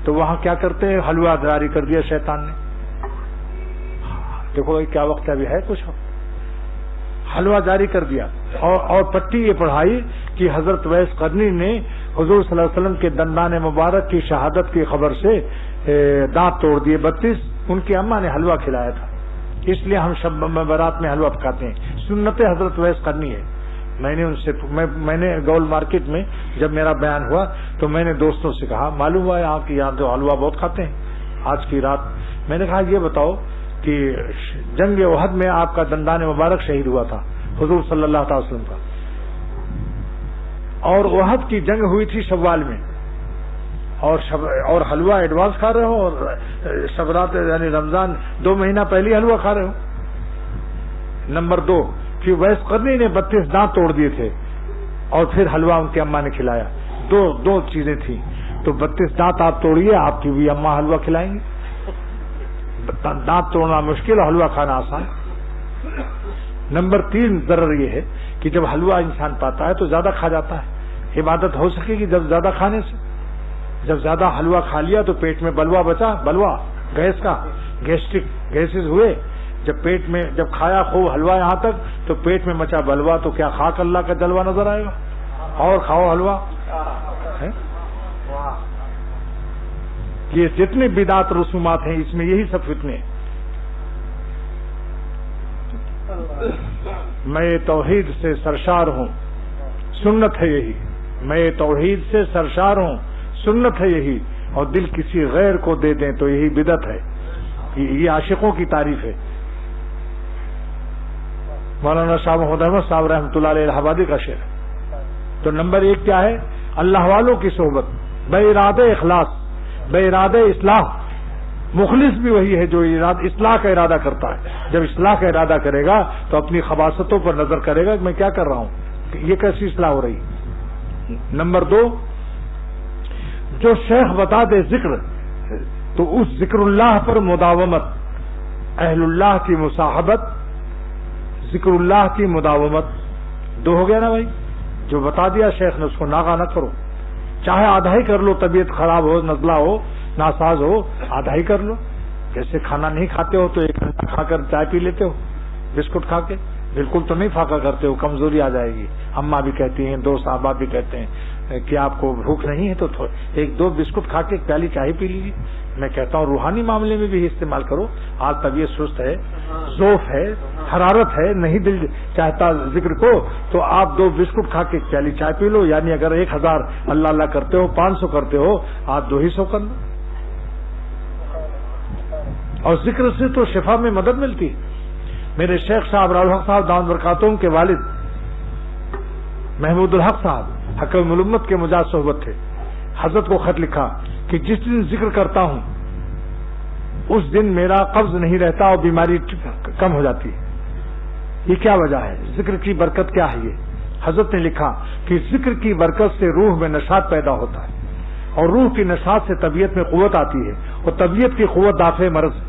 تو وہاں کیا کرتے ہیں، حلوہ جاری کر دیا شیطان نے۔ دیکھو کیا وقت ابھی ہے، کچھ حلوہ جاری کر دیا، اور پٹی یہ پڑھائی کہ حضرت ویس قرنی نے حضور صلی اللہ علیہ وسلم کے دندان مبارک کی شہادت کی خبر سے دانت توڑ دیے 32، ان کی اماں نے حلوہ کھلایا تھا، اس لیے ہم شب برات میں حلوہ پکاتے ہیں، سنت حضرت ویس قرنی ہے۔ میں نے ان سے میں نے گول مارکیٹ میں جب میرا بیان ہوا تو میں نے دوستوں سے کہا معلوم ہوا آپ کے یہاں تو حلوہ بہت کھاتے ہیں آج کی رات. میں نے کہا یہ بتاؤ کہ جنگ احد میں آپ کا دندان مبارک شہید ہوا تھا حضور صلی اللہ تعالی وسلم کا, اور احد کی جنگ ہوئی تھی شوال میں, اور حلوہ ایڈوانس کھا رہے ہو, اور شب رات یعنی رمضان 2 مہینہ پہلے حلوہ کھا رہے ہو. نمبر 2 کہ ویس قرنی نے 32 دانت توڑ دیے تھے اور پھر حلوہ ان کی اماں نے کھلایا. دو چیزیں تھیں. تو 32 دانت آپ توڑیے, آپ کی بھی اماں حلوہ کھلائیں گے. دانت توڑنا مشکل اور حلوہ کھانا آسان. نمبر 3 ضرر یہ ہے کہ جب حلوہ انسان پاتا ہے تو زیادہ کھا جاتا ہے. عبادت ہو سکے گی جب زیادہ کھانے سے. جب زیادہ حلوہ کھا لیا تو پیٹ میں بلوا بچا, بلوا گیس کا, گیسٹرک گیسز ہوئے. جب پیٹ میں جب کھایا خوب حلوہ یہاں تک تو پیٹ میں مچا بلوا, تو کیا خاک اللہ کا جلوہ نظر آئے گا؟ اور کھاؤ حلوہ. یہ جتنے بدعت رسومات ہیں اس میں یہی سب فتنے ہیں. میں توحید سے سرشار ہوں, سنت ہے یہی. میں توحید سے سرشار ہوں, سنت ہے یہی. اور دل کسی غیر کو دے دیں تو یہی بدعت ہے. یہ عاشقوں کی تعریف ہے. مولانا شاہ محمد احمد صاحب رحمۃ اللہ علیہ الہبادی کا شعر ہے. تو نمبر 1 کیا ہے؟ اللہ والوں کی صحبت, بے ارادہ اخلاص, بے ارادہ اصلاح. مخلص بھی وہی ہے جو اصلاح کا ارادہ کرتا ہے. جب اصلاح کا ارادہ کرے گا تو اپنی خباثتوں پر نظر کرے گا کہ میں کیا کر رہا ہوں, یہ کیسی اصلاح ہو رہی. نمبر 2 جو شیخ بتا دے ذکر تو اس ذکر اللہ پر مداومت, اہل اللہ کی مصاحبت, ذکر اللہ کی مداومت. 2 ہو گیا نا بھائی. جو بتا دیا شیخ نے اس کو ناغا نہ کرو, چاہے آدھا ہی کر لو. طبیعت خراب ہو, نزلہ ہو, ناساز ہو, آدھا ہی کر لو. جیسے کھانا نہیں کھاتے ہو تو 1 گھنٹہ کھا کر چائے پی لیتے ہو بسکٹ کھا کے, بالکل تو نہیں فاقہ کرتے ہو, کمزوری آ جائے گی. اماں بھی کہتی ہیں, 2 صحابہ بھی کہتے ہیں کہ آپ کو بھوک نہیں ہے تو 1-2 بسکٹ کھا کے 1 پیالی چائے پی لیجیے. میں کہتا ہوں روحانی معاملے میں بھی استعمال کرو. آج طبیعت سست ہے, ذوف ہے, حرارت ہے, نہیں دل چاہتا ذکر کو, تو آپ 2 بسکٹ کھا کے 1 پیالی چائے پی لو. یعنی اگر 1000 اللہ اللہ کرتے ہو, 500 کرتے ہو, آپ 200 کر لو. اور ذکر سے تو شفا میں مدد ملتی. میرے شیخ صاحب راول حق صاحب دامت برکاتہم کے والد محمود الحق صاحب حکم الامت کے مجاز صحبت تھے. حضرت کو خط لکھا کہ جس دن ذکر کرتا ہوں اس دن میرا قبض نہیں رہتا اور بیماری کم ہو جاتی ہے. یہ کیا وجہ ہے؟ ذکر کی برکت کیا ہے؟ یہ حضرت نے لکھا کہ ذکر کی برکت سے روح میں نشاط پیدا ہوتا ہے, اور روح کی نشاط سے طبیعت میں قوت آتی ہے, اور طبیعت کی قوت دافع مرض.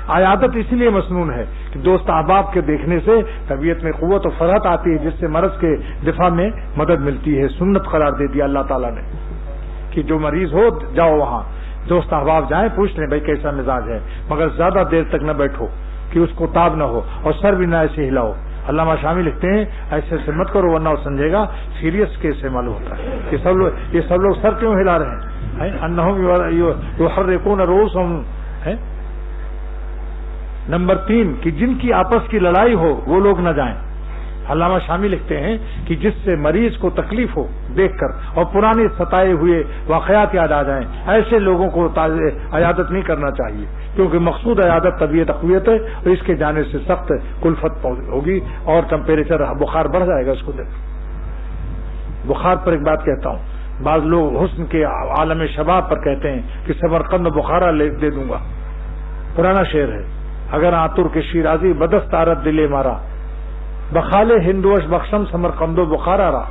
عیادت اسی لیے مسنون ہے کہ دوست احباب کے دیکھنے سے طبیعت میں قوت و فرحت آتی ہے, جس سے مرض کے دفاع میں مدد ملتی ہے. سنت قرار دے دیا اللہ تعالیٰ نے کہ جو مریض ہو جاؤ وہاں, دوست احباب جائیں, پوچھ لیں بھائی کیسا مزاج ہے, مگر زیادہ دیر تک نہ بیٹھو کہ اس کو تاب نہ ہو, اور سر بھی نہ ایسے ہلاؤ. علامہ شامی لکھتے ہیں ایسے سے مت کرو ورنہ وہ سمجھے گا سیریس کیس سے معلوم ہوتا ہے کہ یہ سب لوگ سر کیوں ہلا رہے ہیں, انہم یحرکون رؤوسہم. نمبر 3 کہ جن کی آپس کی لڑائی ہو وہ لوگ نہ جائیں. علامہ شامی لکھتے ہیں کہ جس سے مریض کو تکلیف ہو دیکھ کر اور پرانے ستائے ہوئے واقعات یاد آ جائیں, ایسے لوگوں کو عیادت نہیں کرنا چاہیے, کیونکہ مقصود عیادت طبیعت تقویت ہے, اور اس کے جانے سے سخت کلفت ہوگی اور ٹمپریچر بخار بڑھ جائے گا. اس کو دیکھ بخار پر ایک بات کہتا ہوں, بعض لوگ حسن کے عالم شباب پر کہتے ہیں کہ سمرقند بخارا دے دوں گا. پرانا شعر ہے, اگر آتر کے شیرازی بدستارت دلے مارا بخالے ہندوش بخشم سمرقند و بخارا را.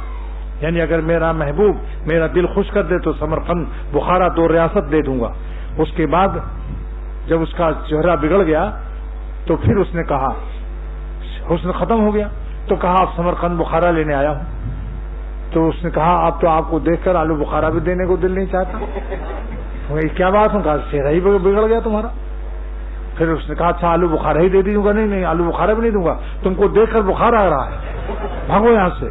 یعنی اگر میرا محبوب میرا دل خوش کر دے تو سمرقند بخارا 2 ریاست دے دوں گا. اس کے بعد جب اس کا چہرہ بگڑ گیا تو پھر اس نے کہا, حسن ختم ہو گیا تو کہا آپ سمرقند بخارا لینے آیا ہوں. تو اس نے کہا آپ کو دیکھ کر آلو بخارا بھی دینے کو دل نہیں چاہتا. کیا بات ہوں, کہا چہرہ ہی بگڑ گیا تمہارا. پھر اس نے کہا اچھا آلو بخارا ہی دے دوں گا. نہیں آلو بخارا بھی نہیں دوں گا, تم کو دیکھ کر بخار آ رہا ہے, بھاگو یہاں سے.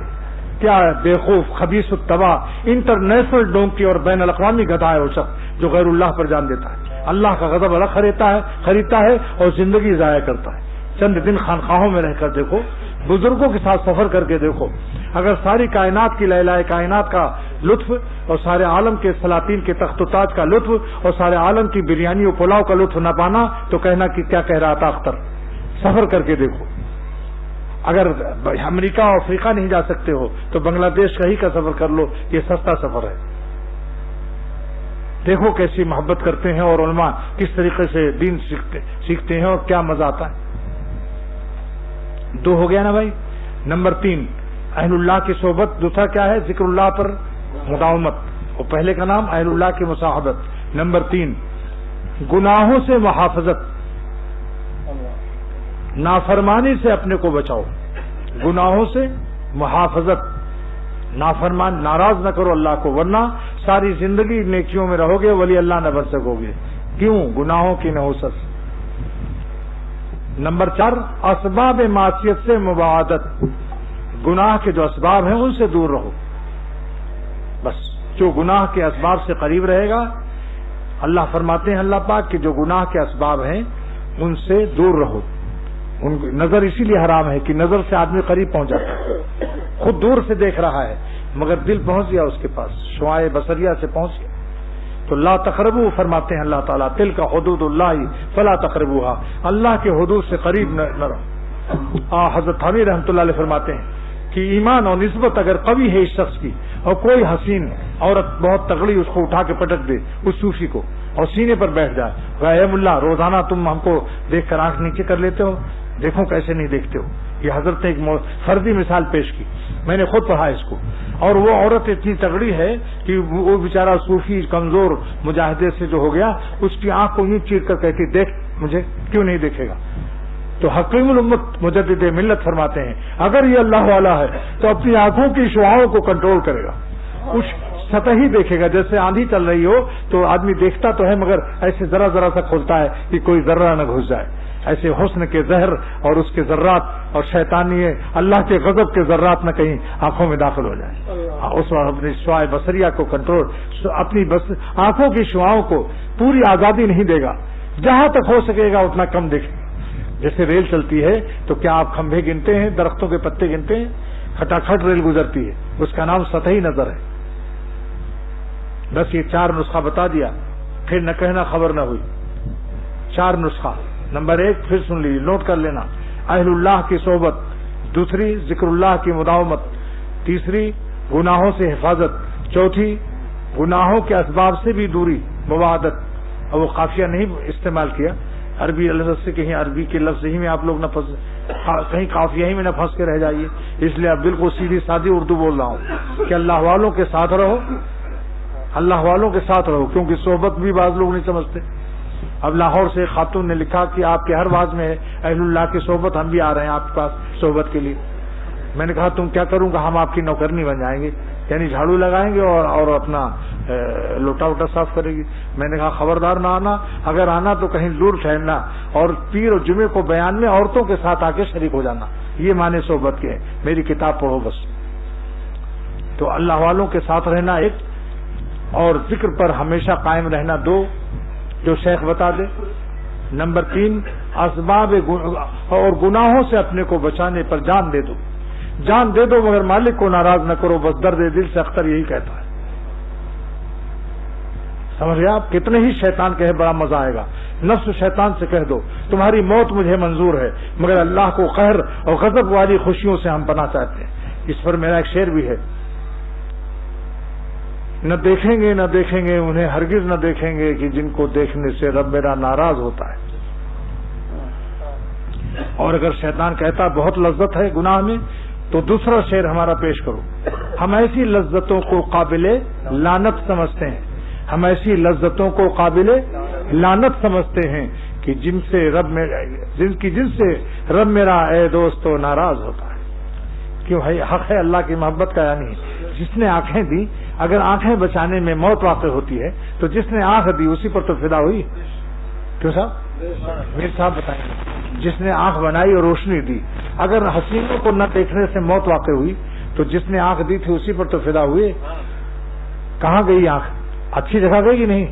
کیا بےخوف خبیث الطبع انٹرنیشنل ڈونکی اور بین الاقوامی گدھا ہے وہ شخص جو غیر اللہ پر جان دیتا ہے. اللہ کا غضب الگ خریدتا ہے اور زندگی ضائع کرتا ہے. چند دن خانقاہوں میں رہ کر دیکھو، بزرگوں کے ساتھ سفر کر کے دیکھو، اگر ساری کائنات کی لیلائے کائنات کا لطف اور سارے عالم کے سلاطین کے تخت و تاج کا لطف اور سارے عالم کی بریانی و پلاؤ کا لطف نہ پانا تو کہنا کہ کیا کہہ رہا تھا اختر. سفر کر کے دیکھو. اگر امریکہ اور افریقہ نہیں جا سکتے ہو تو بنگلہ دیش کا ہی کا سفر کر لو، یہ سستا سفر ہے. دیکھو کیسی محبت کرتے ہیں اور علماء کس طریقے سے دین سیکھتے ہیں اور کیا مزہ آتا ہے. 2 ہو گیا نا بھائی. نمبر 3 اہل اللہ کی صحبت. دوسرا کیا ہے؟ ذکر اللہ پر مداومت. اور پہلے کا نام اہل اللہ کی مصاحبت. نمبر 3 گناہوں سے محافظت. نافرمانی سے اپنے کو بچاؤ. گناہوں سے محافظت. نافرمان ناراض نہ کرو اللہ کو، ورنہ ساری زندگی نیکیوں میں رہو گے ولی اللہ نہ بن سکو گے. کیوں؟ گناہوں کی نحوست. نمبر 4 اسباب معصیت سے مباعدت. گناہ کے جو اسباب ہیں ان سے دور رہو. بس جو گناہ کے اسباب سے قریب رہے گا، اللہ فرماتے ہیں اللہ پاک کہ جو گناہ کے اسباب ہیں ان سے دور رہو. نظر اسی لیے حرام ہے کہ نظر سے آدمی قریب پہنچ جاتا ہے. خود دور سے دیکھ رہا ہے مگر دل پہنچ گیا اس کے پاس، شعاع بصریہ سے پہنچ گیا. تو لا تقربوا فرماتے ہیں اللہ تعالیٰ، تلک حدود اللہ فلا تقربوها. اللہ کے حدود سے قریب نہ رہو. حضرت حامی رحمۃ اللہ علیہ فرماتے ہیں کہ ایمان اور نسبت اگر قوی ہے اس شخص کی اور کوئی حسین عورت بہت تگڑی اس کو اٹھا کے پٹک دے اس صوفی کو اور سینے پر بیٹھ جائے، اے ملا روزانہ تم ہم کو دیکھ کر آنکھ نیچے کر لیتے ہو، دیکھو کیسے نہیں دیکھتے ہو. یہ حضرت نے ایک فرضی مثال پیش کی، میں نے خود پڑھا اس کو. اور وہ عورت اتنی تگڑی ہے کہ وہ بیچارہ صوفی کمزور مجاہدے سے جو ہو گیا، اس کی آنکھ کو یوں چیر کر کہتی دیکھ مجھے، کیوں نہیں دیکھے گا. تو حکیم الامت مجدد ملت فرماتے ہیں اگر یہ اللہ والا ہے تو اپنی آنکھوں کی شعاعوں کو کنٹرول کرے گا. کچھ سطحی دیکھے گا، جیسے آندھی چل رہی ہو تو آدمی دیکھتا تو ہے مگر ایسے ذرا ذرا سا کھولتا ہے کہ کوئی ذرہ نہ گھس جائے. ایسے حسن کے زہر اور اس کے ذرات اور شیطانی اللہ کے غضب کے ذرات نہ کہیں آنکھوں میں داخل ہو جائیں. اس وقت اپنی شعاع بصریہ کو کنٹرول، اپنی آنکھوں کی شعاؤں کو پوری آزادی نہیں دے گا. جہاں تک ہو سکے گا اتنا کم دیکھیں. جیسے ریل چلتی ہے تو کیا آپ کھمبے گنتے ہیں، درختوں کے پتے گنتے ہیں؟ کھٹاکھٹ ریل گزرتی ہے، اس کا نام سطحی نظر ہے. بس یہ 4 نسخہ بتا دیا، پھر نہ کہنا خبر نہ ہوئی. 4 نسخہ. نمبر 1 پھر سن لیجیے، نوٹ کر لینا، اہل اللہ کی صحبت. دوسری ذکر اللہ کی مداومت. تیسری گناہوں سے حفاظت. چوتھی گناہوں کے اسباب سے بھی دوری، مباعدت. اور وہ قافیہ نہیں استعمال کیا، عربی لفظ سے کہیں عربی کے لفظ ہی میں آپ لوگ نہ پھنس، کہیں قافیہ ہی میں نہ پھنس کے رہ جائیے. اس لیے اب بالکل سیدھی سادھی اردو بول رہا ہوں کہ اللہ والوں کے ساتھ رہو، اللہ والوں کے ساتھ رہو. کیونکہ صحبت بھی بعض لوگ نہیں سمجھتے. اب لاہور سے خاتون نے لکھا کہ آپ کے ہر واز میں اہل اللہ کی صحبت، ہم بھی آ رہے ہیں آپ کے پاس صحبت کے لیے. میں نے کہا تم کیا کروں گا، ہم آپ کی نوکرنی بن جائیں گے، یعنی جھاڑو لگائیں گے اور اپنا لوٹا ووٹا صاف کرے گی. میں نے کہا خبردار نہ آنا، اگر آنا تو کہیں دور ٹھہرنا اور پیر اور جمعے کو بیان میں عورتوں کے ساتھ آ کے شریک ہو جانا. یہ معنی صحبت کے ہیں. میری کتاب پڑھو بس. تو اللہ والوں کے ساتھ رہنا 1، اور ذکر پر ہمیشہ قائم رہنا 2، جو شیخ بتا دے. نمبر 3 اسباب اور گناہوں سے اپنے کو بچانے پر جان دے دو. جان دے دو مگر مالک کو ناراض نہ کرو، بس درد دل سے اختر یہی کہتا ہے. سمجھ گئے آپ؟ کتنے ہی شیطان کہے بڑا مزہ آئے گا. نفس شیطان سے کہہ دو تمہاری موت مجھے منظور ہے، مگر اللہ کو قہر اور غضب والی خوشیوں سے ہم پناہ چاہتے ہیں. اس پر میرا ایک شعر بھی ہے، نہ دیکھیں گے نہ دیکھیں گے انہیں ہرگز نہ دیکھیں گے کہ جن کو دیکھنے سے رب میرا ناراض ہوتا ہے. اور اگر شیطان کہتا بہت لذت ہے گناہ میں تو دوسرا شعر ہمارا پیش کرو. ہم ایسی لذتوں کو قابل لعنت سمجھتے ہیں، ہم ایسی لذتوں کو قابل لعنت سمجھتے ہیں کہ جن سے رب میرا اے دوستو ناراض ہوتا ہے. کیوں ہے؟ حق ہے اللہ کی محبت کا. یعنی جس نے آنکھیں دی، اگر آنکھیں بچانے میں موت واقع ہوتی ہے تو جس نے آنکھ دی اسی پر تو فدا ہوئی. کیوں صاحب؟ میر صاحب بتائیں. جس نے آنکھ بنائی اور روشنی دی، اگر حسینوں کو نہ دیکھنے سے موت واقع ہوئی تو جس نے آنکھ دی تھی اسی پر تو فدا ہوئے. کہاں گئی آنکھ؟ اچھی جگہ گئی کہ نہیں؟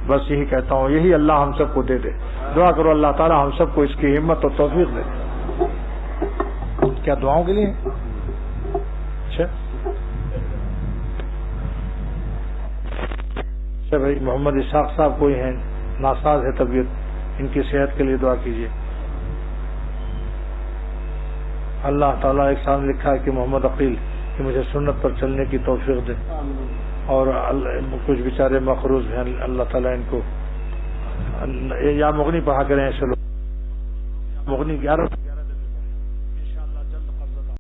بس یہی کہتا ہوں، یہی اللہ ہم سب کو دے دے. دعا کرو اللہ تعالیٰ ہم سب کو اس کی ہمت اور توفیق دے. کیا دعاؤں کے لیے؟ اچھا بھائی محمد اسحاق صاحب کوئی ہیں ناساز ہے طبیعت, ان کی صحت کے لیے دعا کیجیے. اللہ تعالیٰ ایک ساتھ لکھا ہے کہ محمد عقیل کہ مجھے سنت پر چلنے کی توفیق دے, اور کچھ بیچارے مقروض ہیں, اللہ تعالیٰ ان کو یا مغنی پڑھا کریں ایسے لوگ, مغنی 11